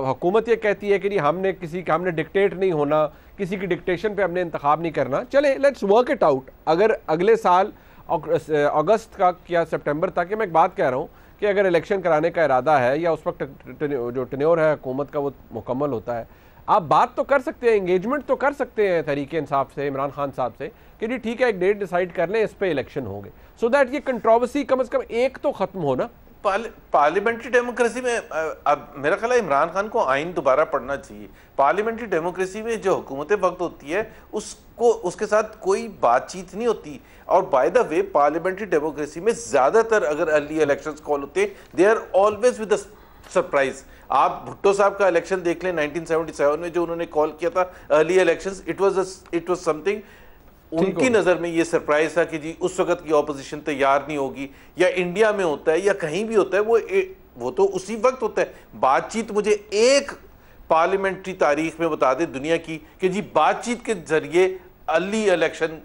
हुकूमत ये कहती है कि नहीं हमने डिक्टेट नहीं होना, किसी की डिक्टेशन पे हमने इंतखाब नहीं करना, चले लेट्स वर्क इट आउट। अगर अगले साल अगस्त का या सितंबर तक, मैं एक बात कह रहा हूँ कि अगर इलेक्शन कराने का इरादा है या उस वक्त जो टेन्योर है हुकूमत का वो मुकम्मल होता है, आप बात तो कर सकते हैं, एंगेजमेंट तो कर सकते हैं तहरीक इंसाफ से, इमरान खान साहब से कि जी ठीक है एक डेट डिसाइड कर लें, इस पे इलेक्शन होंगे, सो दैट ये कंट्रोवर्सी कम से कम एक तो खत्म हो ना। पार्लियामेंट्री डेमोक्रेसी में अब मेरा ख्याल है इमरान खान को आइन दोबारा पढ़ना चाहिए। पार्लियामेंट्री डेमोक्रेसी में जो हुकूमत वक्त होती है उसको उसके साथ कोई बातचीत नहीं होती, और by the way parliamentary democracy में ज़्यादातर अगर अर्ली इलेक्शंस कॉल होते हैं they are always with a surprise. आप भुट्टो साहब का इलेक्शन देख लें 1977 में जो उन्होंने कॉल किया था early elections, it was something, उनकी नजर में ये सरप्राइज था कि जी उस वक्त की ऑपोजिशन तैयार नहीं होगी, या इंडिया में होता है या कहीं भी होता है वो तो उसी वक्त होता है। बातचीत मुझे एक पार्लियामेंट्री तारीख में बता दे दुनिया की कि जी बातचीत के जरिए अर्ली इलेक्शन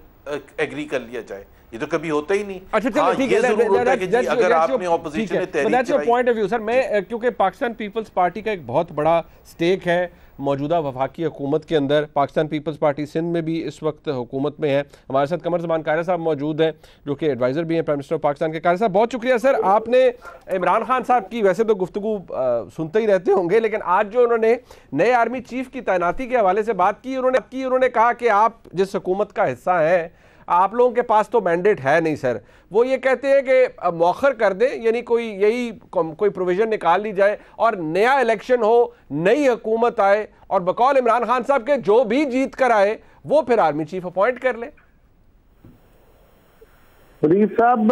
एग्री कर लिया जाए, ये तो कभी होता ही नहीं। अच्छा चलो ठीक है, जरूर होता है कि जी अगर आपने ऑपोजिशन ने तहरीक चलाई, पॉइंट ऑफ व्यू सर, मैं क्योंकि पाकिस्तान पीपल्स पार्टी का एक बहुत बड़ा स्टेक है मौजूदा वफाकी हुकूमत के अंदर, पाकिस्तान पीपल्स पार्टी सिंध में भी इस वक्त हुकूमत में है। हमारे साथ कमर ज़मान कायरा साहब मौजूद हैं जो कि एडवाइज़र भी हैं प्राइम मिनिस्टर ऑफ पाकिस्तान के। कायरा साहब बहुत शुक्रिया सर, आपने इमरान खान साहब की वैसे तो गुफ्तगू सुनते ही रहते होंगे, लेकिन आज जो उन्होंने नए आर्मी चीफ की तैनाती के हवाले से बात की, उन्होंने कहा कि आप जिस हुकूमत का हिस्सा हैं आप लोगों के पास तो मैंडेट है नहीं सर, वो ये कहते हैं कि मौखर कर दें, यानी कोई प्रोविजन निकाल ली जाए और नया इलेक्शन हो, नई हुकूमत आए और बकौल इमरान खान साहब के जो भी जीत कर आए वो फिर आर्मी चीफ अपॉइंट कर ले। मुनीर साहब,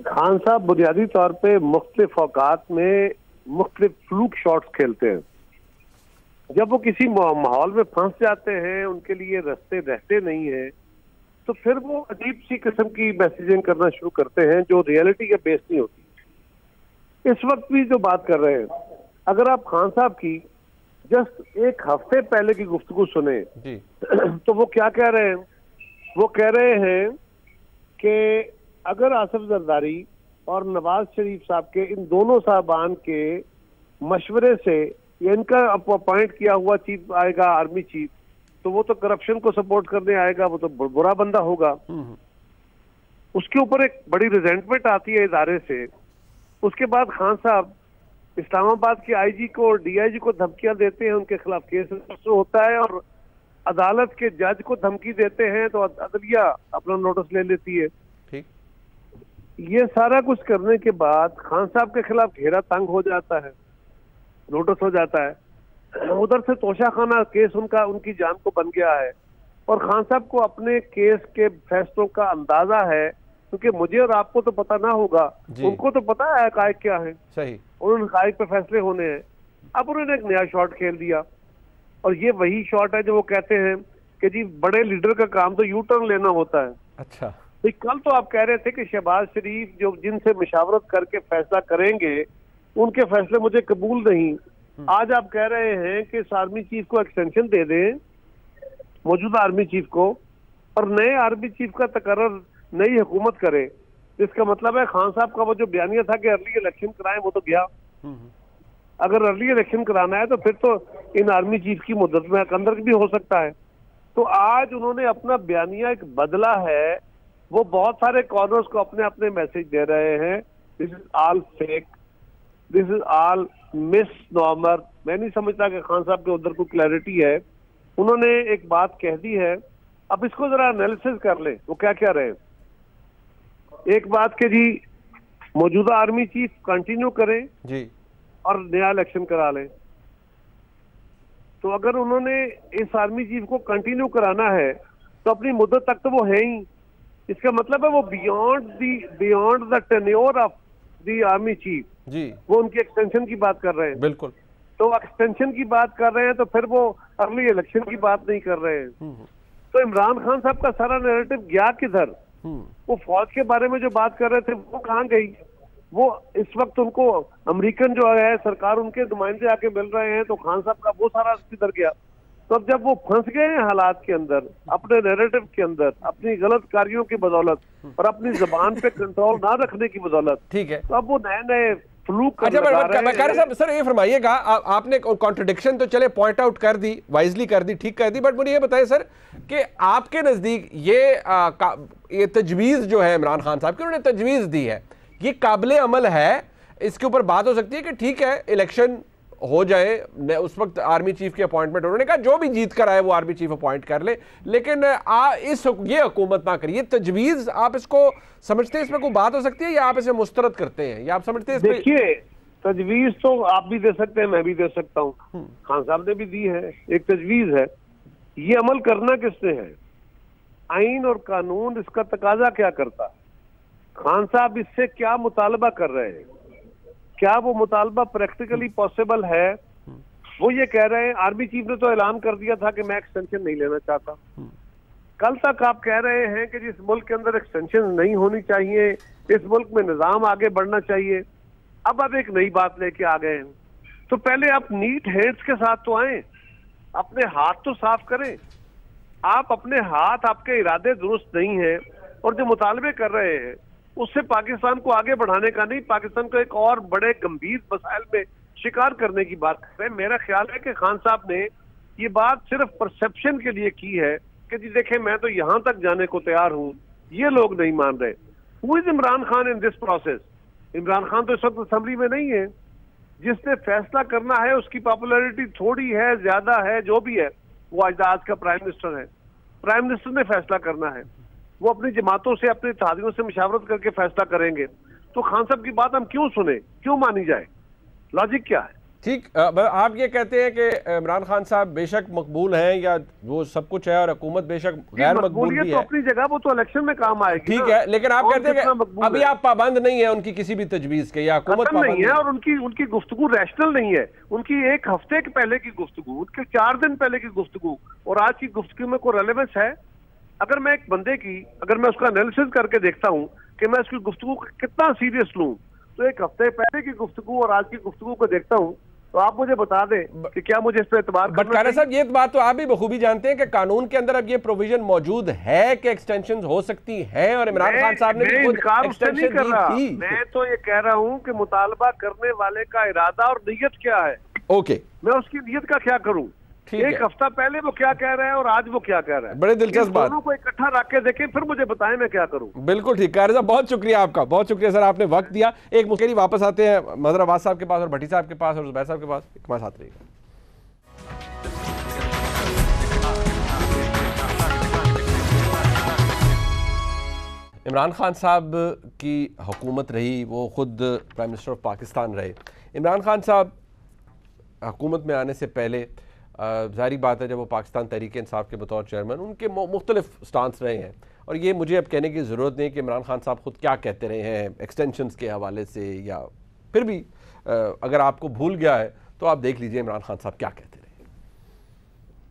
खान साहब बुनियादी तौर पे मुख्तलिफ औकात में मुख्तलिफ फ्लूक शॉट्स खेलते हैं। जब वो किसी माहौल में फंस जाते हैं, उनके लिए रास्ते रहते नहीं है, तो फिर वो अजीब सी किस्म की मैसेजिंग करना शुरू करते हैं जो रियलिटी के बेस नहीं होती। इस वक्त भी जो बात कर रहे हैं, अगर आप खान साहब की जस्ट एक हफ्ते पहले की गुफ्तगू सुने जी। तो वो क्या कह रहे हैं? वो कह रहे हैं कि अगर आसिफ जरदारी और नवाज शरीफ साहब के, इन दोनों साहबान के मशवरे से इनका अपॉइंट किया हुआ चीफ आएगा, आर्मी चीफ, तो वो तो करप्शन को सपोर्ट करने आएगा, वो तो बुरा बंदा होगा। उसके ऊपर एक बड़ी रिजेंटमेंट आती है इदारे से। उसके बाद खान साहब इस्लामाबाद के आईजी को और डीआईजी को धमकियां देते हैं, उनके खिलाफ केस होता है और अदालत के जज को धमकी देते हैं तो अदलिया अपना नोटिस ले लेती है। ठीक। ये सारा कुछ करने के बाद खान साहब के खिलाफ घेरा तंग हो जाता है, नोटिस हो जाता है। उधर से तोशाखाना केस उनकी जान को बन गया है और खान साहब को अपने केस के फैसलों का अंदाजा है, क्योंकि मुझे और आपको तो पता ना होगा, उनको तो पता है हकायक क्या है। सही। उन्होंने हकायक पे फैसले होने हैं। अब उन्होंने एक नया शॉट खेल दिया और ये वही शॉट है जो वो कहते हैं कि जी बड़े लीडर का काम तो यू टर्न लेना होता है। अच्छा। तो कल तो आप कह रहे थे कि शहबाज शरीफ जो जिनसे मुशावरत करके फैसला करेंगे उनके फैसले मुझे कबूल नहीं। आज आप कह रहे हैं कि इस आर्मी चीफ को एक्सटेंशन दे दें, मौजूदा आर्मी चीफ को, और नए आर्मी चीफ का तकर्रर नई हुकूमत करे। इसका मतलब है खान साहब का वो जो बयानिया था कि अर्ली इलेक्शन कराएं, वो तो गया। अगर अर्ली इलेक्शन कराना है तो फिर तो इन आर्मी चीफ की मुद्दत में अंदर भी हो सकता है। तो आज उन्होंने अपना बयानिया एक बदला है। वो बहुत सारे कॉर्नर्स को अपने अपने मैसेज दे रहे हैं, this is all fake, this is all miss normal. मैं नहीं समझता कि खान साहब के उधर कोई क्लैरिटी है। उन्होंने एक बात कह दी है, अब इसको जरा एनालिसिस कर ले वो क्या कह रहे हैं। एक बात के जी मौजूदा आर्मी चीफ कंटिन्यू करें जी और नया इलेक्शन करा लें। तो अगर उन्होंने इस आर्मी चीफ को कंटिन्यू कराना है तो अपनी मुद्दत तक तो वो है ही। इसका मतलब है वो beyond the tenure of the army chief ji, वो उनकी एक्सटेंशन की बात कर रहे हैं। बिल्कुल। तो एक्सटेंशन की बात कर रहे हैं तो फिर वो अर्ली इलेक्शन की बात नहीं कर रहे हैं। तो इमरान खान साहब का सारा नैरेटिव गया किधर? वो फौज के बारे में जो बात कर रहे थे वो कहाँ गई? वो इस वक्त उनको अमेरिकन जो है सरकार, उनके नुमाइंदे आके मिल रहे हैं, तो खान साहब का वो सारा किधर गया? तो अब जब वो फंस गए हैं हालात के अंदर, अपने नैरेटिव के अंदर, अपनी गलत कार्यों की बदौलत और अपनी जबान पे कंट्रोल ना रखने की बदौलत, ठीक है, तो अब वो नए नए फ्लूक साहब सर ये फरमाइएगा, आपने कॉन्ट्रडिक्शन तो चले पॉइंट आउट कर दी, वाइजली कर दी, ठीक कर दी, बट मुझे ये बताइए सर कि आपके नजदीक ये तजवीज़ जो है इमरान खान साहब की, उन्होंने तजवीज़ दी है, ये काबिल अमल है? इसके ऊपर बात हो सकती है कि ठीक है इलेक्शन हो जाए, उस वक्त आर्मी चीफ की अपॉइंटमेंट, उन्होंने कहा जो भी जीत कर आए वो आर्मी चीफ अपॉइंट कर ले, लेकिन ये हुकूमत ना करिए। तजवीज़ आप इसको समझते हैं, इसमें कोई बात हो सकती है या आप इसे मुस्तरद करते हैं, या आप समझते हैं? देखिए, तजवीज़ तो आप भी दे सकते हैं, मैं भी दे सकता हूँ, खान साहब ने भी दी है, एक तजवीज़ है। ये अमल करना किसने है? आइन और कानून इसका तकाजा क्या करता है? खान साहब इससे क्या मुतालबा कर रहे हैं? क्या वो मुतालबा प्रैक्टिकली पॉसिबल है? वो ये कह रहे हैं, आर्मी चीफ ने तो ऐलान कर दिया था कि मैं एक्सटेंशन नहीं लेना चाहता। कल तक आप कह रहे हैं कि जिस मुल्क के अंदर एक्सटेंशन नहीं होनी चाहिए, इस मुल्क में निजाम आगे बढ़ना चाहिए। अब आप एक नई बात लेके आ गए हैं, तो पहले आप नीट हैंड्स के साथ तो आए, अपने हाथ तो साफ करें। आप अपने हाथ, आपके इरादे दुरुस्त नहीं है और जो मुतालबे कर रहे हैं उससे पाकिस्तान को आगे बढ़ाने का नहीं, पाकिस्तान को एक और बड़े गंभीर मसाइल में शिकार करने की बात कर रहे हैं। मेरा ख्याल है कि खान साहब ने ये बात सिर्फ परसेप्शन के लिए की है कि जी देखें मैं तो यहां तक जाने को तैयार हूं, ये लोग नहीं मान रहे। Who is Imran Khan in this process? Imran Khan तो इस वक्त असेंबली में नहीं है। जिसने फैसला करना है उसकी पॉपुलैरिटी थोड़ी है, ज्यादा है, जो भी है, वो आज का प्राइम मिनिस्टर है। प्राइम मिनिस्टर ने फैसला करना है, वो अपनी जमातों से, अपने इत्तेहादियों से मुशावरत करके फैसला करेंगे। तो खान साहब की बात हम क्यों सुने, क्यों मानी जाए? लॉजिक क्या है? ठीक, आप ये कहते हैं कि इमरान खान साहब बेशक मकबूल हैं या वो सब कुछ है और हुकूमत बेशक गैर मकबूल भी है, तो अपनी जगह वो तो इलेक्शन में काम आएगी, ठीक है, लेकिन आप कहते हैं कि अभी आप पाबंद नहीं है उनकी किसी भी तजवीज के, या हुकूमत नहीं है और उनकी गुफ्तगू रैशनल नहीं है। उनकी एक हफ्ते के पहले की गुफ्तगू, उनके 4 दिन पहले की गुफ्तगू और आज की गुफ्तगू में कोई रेलेवेंस है? अगर मैं एक बंदे की, अगर मैं उसका एनालिसिस करके देखता हूं कि मैं उसकी गुफ्तगू को कितना सीरियस लूं, तो तो एक हफ्ते पहले की गुफ्तगू और आज की गुफ्तगू को देखता हूँ, तो आप मुझे बता दें कि क्या मुझे इस पर एतबार करना चाहिए? बट साहब, ये बात तो आप भी बखूबी जानते हैं कि कानून के अंदर अब ये प्रोविजन मौजूद है कि एक्सटेंशन हो सकती है, और इमरान खान साहब ने भी इनकार उससे नहीं कर रहा। थी। मैं तो ये कह रहा हूँ कि मुतालबा करने वाले का इरादा और नीयत क्या है। ओके, मैं उसकी नीयत का क्या करूँ? एक हफ्ता पहले वो क्या कह रहा है और आज वो क्या कह रहा है, बड़े दिलचस्प बात। दोनों को इकट्ठा रख के देखें, फिर मुझे बताएं मैं क्या करूं। बिल्कुल ठीक है साहब, बहुत शुक्रिया आपका, बहुत शुक्रिया सर, आपने वक्त दिया। एक मुश्किल वापस आते हैं मजहर अब्बास साहब के पास और भट्टी साहब के पास और जुबैर साहब के पास। हमारे साथ रहिएगा। इमरान खान साहब की हुकूमत रही, वो खुद प्राइम मिनिस्टर ऑफ पाकिस्तान रहे। इमरान खान साहब हुकूमत में आने से पहले ज़ाहिर बात है, जब वो पाकिस्तान तहरीक इंसाफ के बतौर चेयरमैन, उनके मुख्तलिफ स्टांस रहे हैं, और ये मुझे अब कहने की ज़रूरत नहीं कि इमरान खान साहब खुद क्या कहते रहे हैं एक्सटेंशंस के हवाले से, या फिर भी अगर आपको भूल गया है तो आप देख लीजिए इमरान खान साहब क्या कहते रहे।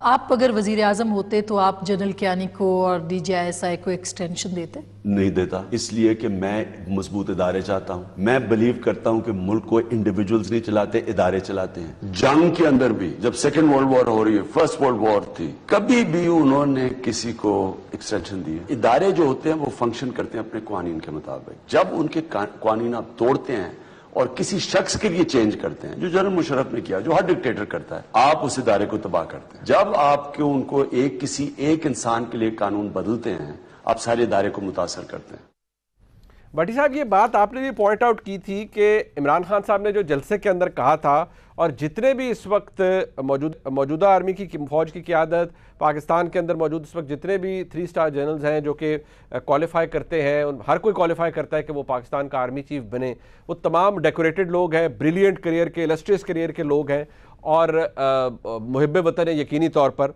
आप अगर वज़ीर आज़म होते तो आप जनरल कियानी को और DGISI को एक्सटेंशन देते? नहीं देता, इसलिए कि मैं मजबूत इदारे चाहता हूँ। मैं बिलीव करता हूँ कि मुल्क को इंडिविजुअल्स नहीं चलाते, इदारे चलाते हैं। जंग के अंदर भी, जब सेकेंड वर्ल्ड वॉर हो रही है, फर्स्ट वर्ल्ड वॉर थी, कभी भी उन्होंने किसी को एक्सटेंशन दी? इदारे जो होते हैं वो फंक्शन करते हैं अपने कानून के मुताबिक। जब उनके कानून आप तोड़ते हैं और किसी शख्स के लिए चेंज करते हैं, जो जनरल मुशर्रफ ने किया, जो हर डिक्टेटर करता है, आप उस इदारे को तबाह करते हैं। जब आपके उनको किसी एक इंसान के लिए कानून बदलते हैं, आप सारे इदारे को मुतासर करते हैं। भट्टी साहब, ये बात आपने भी पॉइंट आउट की थी कि इमरान खान साहब ने जो जलसे के अंदर कहा था, और जितने भी इस वक्त मौजूदा आर्मी की फौज की क़यादत पाकिस्तान के अंदर मौजूद इस वक्त जितने भी 3 स्टार जनरल्स हैं जो कि क्वालिफाई करते हैं, हर कोई क्वालिफाई करता है कि वो पाकिस्तान का आर्मी चीफ बने, वो तमाम डेकोरेटेड लोग हैं, ब्रिलियंट करियर के, इलस्ट्रियस करियर के लोग हैं, और मुहिब्बे वतन है यकीनी तौर पर।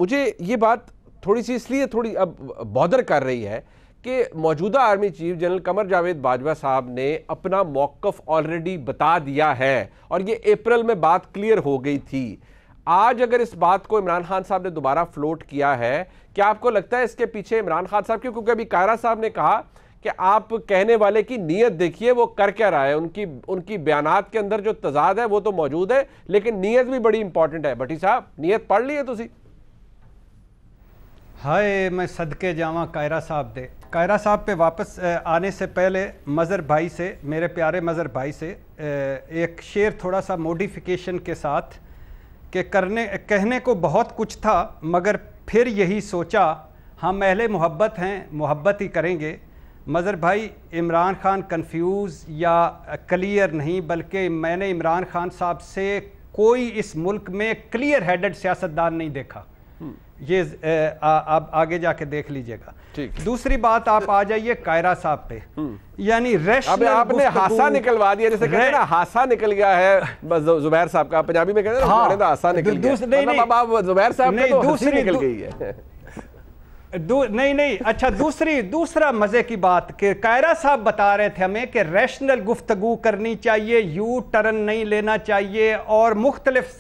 मुझे ये बात थोड़ी सी इसलिए थोड़ी अब बॉदर कर रही है कि मौजूदा army chief general Qamar Javed Bajwa साहब ने अपना मौक़िफ़ ऑलरेडी बता दिया है, और ये अप्रैल में बात क्लियर हो गई थी। आज अगर इस बात को इमरान खान साहब ने दोबारा फ्लोट किया है, क्या आपको लगता है इसके पीछे इमरान खान साहब क्योंकि अभी कायरा साहब ने कहा कि आप कहने वाले की नीयत देखिए वो कर क्या रहा है, उनकी बयानात के अंदर जो तजाद है वो तो मौजूद है, लेकिन नीयत भी बड़ी इंपॉर्टेंट है। भट्टी साहब, नीयत पढ़ ली है तुसी? हाय मैं सदके जावा कायरा साहब दे। कायरा साहब पे वापस आने से पहले मज़हर भाई से, मेरे प्यारे मज़हर भाई से एक शेर थोड़ा सा मॉडिफिकेशन के साथ कि कहने को बहुत कुछ था मगर फिर यही सोचा, हम अहले मोहब्बत हैं, मोहब्बत ही करेंगे। मज़हर भाई, इमरान खान कंफ्यूज या क्लियर नहीं, बल्कि मैंने इमरान खान साहब से कोई इस मुल्क में क्लियर हेडेड सियासतदान नहीं देखा। ये आप आगे जाके देख लीजिएगा। दूसरी बात, आप आ जाइए कायरा साहब पे, यानी रैशनल, आपने हासा निकलवा दिया, जैसे कहते हैं ना हासा निकल गया है जुबैर साहब का, पंजाबी में कहते हैं ना हासा निकल गया। मतलब अब जुबैर साहब ने तो हंसी निकल गई है। नहीं, अच्छा दूसरा मजे की बात कि कायरा साहब बता रहे थे हमें कि रैशनल गुफ्तगू करनी चाहिए, यू टर्न नहीं लेना चाहिए, और मुख्तलिफ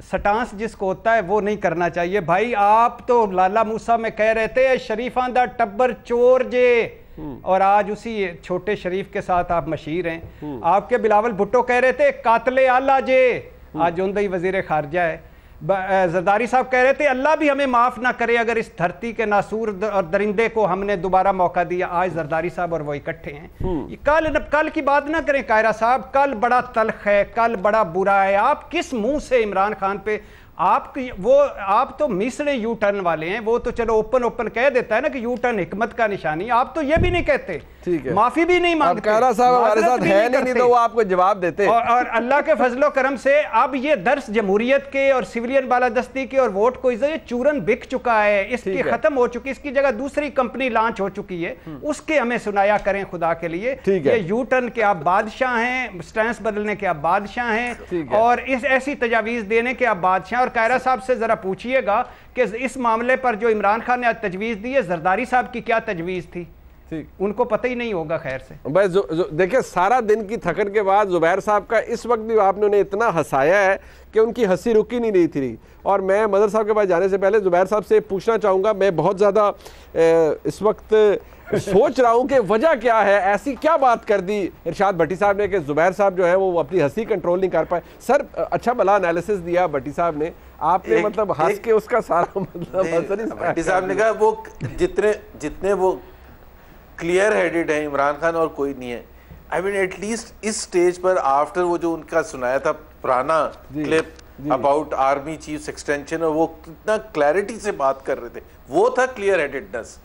सटांस जिसको होता है वो नहीं करना चाहिए। भाई आप तो लाला मूसा में कह रहे थे शरीफां दा टब्बर चोर जे, और आज उसी छोटे शरीफ के साथ आप मशीर हैं। आपके बिलावल भुट्टो कह रहे थे कातले आला जे, आज उनदई वजीर खारजा है। जरदारी साहब कह रहे थे अल्लाह भी हमें माफ़ ना करे अगर इस धरती के नासूर और दरिंदे को हमने दोबारा मौका दिया। आज जरदारी साहब और वो इकट्ठे हैं। कल की बात ना करें कायरा साहब, कल बड़ा तल्ख है, कल बड़ा बुरा है। आप किस मुंह से इमरान खान पे आप तो मिसड़े यू टर्न वाले हैं, वो तो चलो ओपन कह देता है ना कि यू टर्न हिकमत का निशानी, आप तो ये भी नहीं कहते, माफी भी नहीं मांगते। कायरा साहब हमारे साथ है नहीं तो वो आपको जवाब देते। और अल्लाह के फजलो करम से अब ये दर्स जमहूरियत के और सिविलियन बालादस्ती के और वोट को ये चूरन बिक चुका है, इसकी खत्म हो चुकी, इसकी जगह दूसरी कंपनी लॉन्च हो चुकी है, उसके हमें सुनाया करें खुदा के लिए। ये यू टर्न के आप बादशाह हैं, स्टैंस बदलने के आप बादशाह हैं, और इस ऐसी तजावीज देने के आप बादशाह। और कायरा साहब से जरा पूछिएगा कि इस मामले पर जो इमरान खान ने आज तजवीज़ दी है, जरदारी साहब की क्या तजवीज़ थी? उनको पता ही नहीं होगा। खैर से बस देखिए, सारा दिन की थकन के बाद जुबैर साहब का इस वक्त भी आपने उन्हें इतना हंसाया है कि उनकी हंसी रुकी नहीं रही थी। और मैं मदर साहब के पास जाने से पहले जुबैर साहब से पूछना चाहूँगा, मैं बहुत ज़्यादा इस वक्त सोच रहा हूँ कि वजह क्या है, ऐसी क्या बात कर दी इरशाद भट्टी साहब ने कि जुबैर साहब जो है वो अपनी हंसी कंट्रोल नहीं कर पाए। सर अच्छा भला एनालिसिस दिया भट्टी साहब ने, आपने मतलब हंस के उसका सारा मतलब भट्टी साहब ने कहा वो जितने वो क्लियर हेडेड है इमरान खान और कोई नहीं है। आई मीन एटलीस्ट इस स्टेज पर आफ्टर वो जो उनका सुनाया था पुराना clip about army chief extension, और वो कितना क्लैरिटी से बात कर रहे थे, वो था क्लियर हेडेडनेस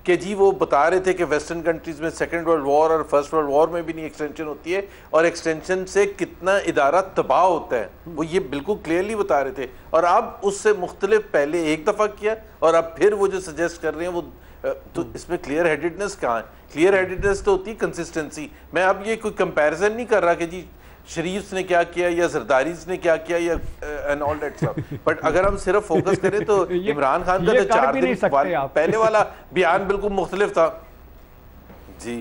कि जी वो बता रहे थे कि वेस्टर्न कंट्रीज में सेकेंड वर्ल्ड वॉर और फर्स्ट वर्ल्ड वॉर में भी नहीं एक्सटेंशन होती है, और एक्सटेंशन से कितना इदारा तबाह होता है, वो ये बिल्कुल क्लियरली बता रहे थे। और अब उससे मुख्तलिफ पहले एक दफ़ा किया और अब फिर वो जो सजेस्ट कर रहे हैं वो, तो इसमें क्लियर हेडेडनेस कहाँ है? क्लियर हेडेडनेस तो होती है कंसिस्टेंसी। मैं अब ये कोई कंपैरिजन नहीं कर रहा कि जी शरीफ ने क्या किया या जरदारी ने क्या किया या and all that stuff, but अगर हम सिर्फ फोकस करें तो इमरान खान का तो 4 दिन पहले वाला बयान बिल्कुल मुख्तलिफ था जी।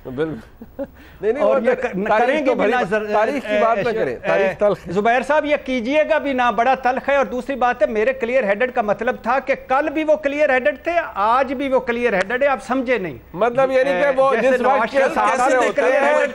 नहीं और ये करेंगे भी ना, तारीख की बात ना करें, तारीख तल्ख। जुबैर साहब ये कीजिएगा भी ना, बड़ा तल्ख है। और दूसरी बात है, मेरे क्लियर हेडेड का मतलब था कि कल भी वो क्लियर हेडेड थे, आज भी वो क्लियर हेडेड है। आप समझे नहीं, मतलब ये नहीं कि वो जिस वक्त के हिसाब से क्लियर हेडेड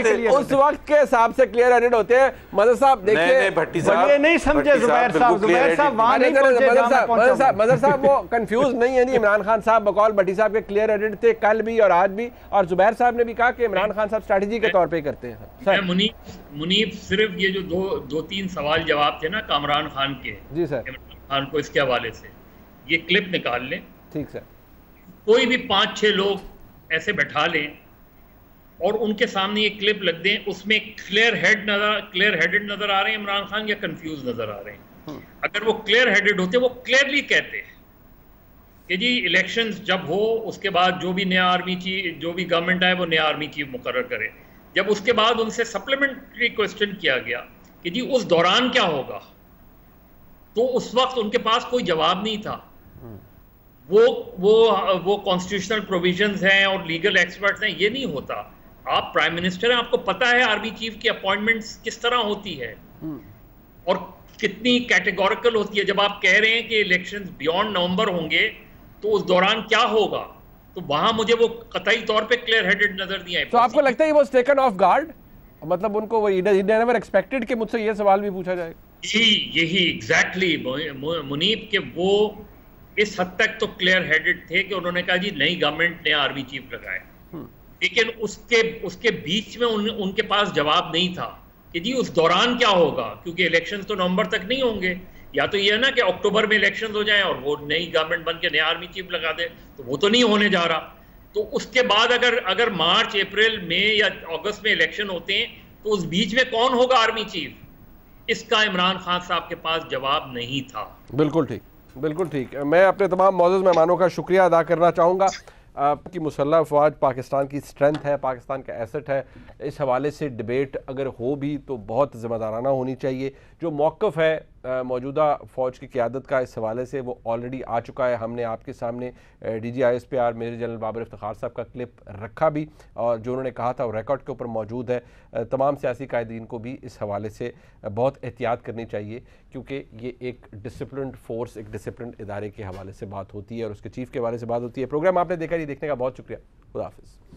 थे उस वक्त के हिसाब से क्लियर हेडेड होते हैं। मदर साहब देखिए, भट्टी साहब ये नहीं समझे जुबैर साहब, जुबैर साहब वहां नहीं पहुंचे। मदर साहब वो कंफ्यूज नहीं है, नहीं इमरान खान साहब बकौल भट्टी साहब के क्लियर हेडेड थे कल भी और आज भी, और जुबैर साहब ने भी कहा कि इमरान खान साहब स्ट्रेटजी के तौर पे करते हैं। मुनीफ सिर्फ ये जो दो तीन सवाल जवाब थे ना कामरान खान के, जी सर, इमरान खान को इसके हवाले से ये क्लिप निकाल लें, ठीक सर, कोई भी 5-6 लोग ऐसे बैठा लें और उनके सामने ये क्लिप लग दें, उसमें क्लियर हेडेड नजर आ रहे हैं इमरान खान या कंफ्यूज नजर आ रहे हैं। अगर वो क्लियर हेडेड होते, वो क्लियरली कहते हैं कि जी इलेक्शंस जब हो उसके बाद जो भी नया आर्मी चीफ, जो भी गवर्नमेंट आए वो नया आर्मी चीफ मुकर्रर करे। जब उसके बाद उनसे सप्लीमेंट्री क्वेश्चन किया गया कि जी उस दौरान क्या होगा, तो उस वक्त उनके पास कोई जवाब नहीं था। वो कॉन्स्टिट्यूशनल प्रोविजंस हैं और लीगल एक्सपर्ट्स हैं, ये नहीं होता। आप प्राइम मिनिस्टर हैं, आपको पता है आर्मी चीफ की अपॉइंटमेंट्स किस तरह होती है और कितनी कैटेगोरिकल होती है। जब आप कह रहे हैं कि इलेक्शंस बियॉन्ड नवंबर होंगे तो उस दौरान क्या होगा, तो वहां मुझे वो कतई तौर पे क्लियर हेडेड नजर नहीं आए। तो आपको लगता है वो टेकन ऑफ गार्ड, मतलब उनको वो नेवर एक्सपेक्टेड कि मुझसे ये सवाल भी पूछा जाएगा? यही एग्जैक्टली मुनीब के वो इस हद तक तो क्लियर हेडेड थे कि उन्होंने कहा जी नई गवर्नमेंट ने आर्मी चीफ लगाए, लेकिन उसके बीच में उनके पास जवाब नहीं था कि जी उस दौरान क्या होगा, क्योंकि इलेक्शंस तो नवंबर तक नहीं होंगे। या तो ये है ना कि अक्टूबर में इलेक्शंस हो जाएं और वो नई गवर्नमेंट बन के नया आर्मी चीफ लगा दे, तो वो तो नहीं होने जा रहा। तो उसके बाद अगर मार्च, अप्रैल, मई या अगस्त में इलेक्शन होते हैं तो उस बीच में कौन होगा आर्मी चीफ, इसका इमरान खान साहब के पास जवाब नहीं था। बिल्कुल ठीक, बिल्कुल ठीक। मैं अपने तमाम मौजूद मेहमानों का शुक्रिया अदा करना चाहूँगा कि मुसल्लह अफवाज पाकिस्तान की स्ट्रेंथ है, पाकिस्तान का एसेट है। इस हवाले से डिबेट अगर हो भी तो बहुत ज़िम्मेदाराना होनी चाहिए। जो मौक़िफ़ है मौजूदा फ़ौज की क़यादत का इस हवाले से वो ऑलरेडी आ चुका है। हमने आपके सामने DGISPR major general Babar Iftikhar साहब का क्लिप रखा भी, और जो उन्होंने कहा था वो रिकॉर्ड के ऊपर मौजूद है। तमाम सियासी कायदीन को भी इस हवाले से बहुत एहतियात करनी चाहिए, क्योंकि ये एक डिसिप्लिन्ड फोर्स, एक डिसिप्लिन्ड इदारे के हवाले से बात होती है और उसके चीफ़ के हवाले से बात होती है। प्रोग्राम आपने देखा, ये देखने का बहुत शुक्रिया। खुदा हाफ़िज़।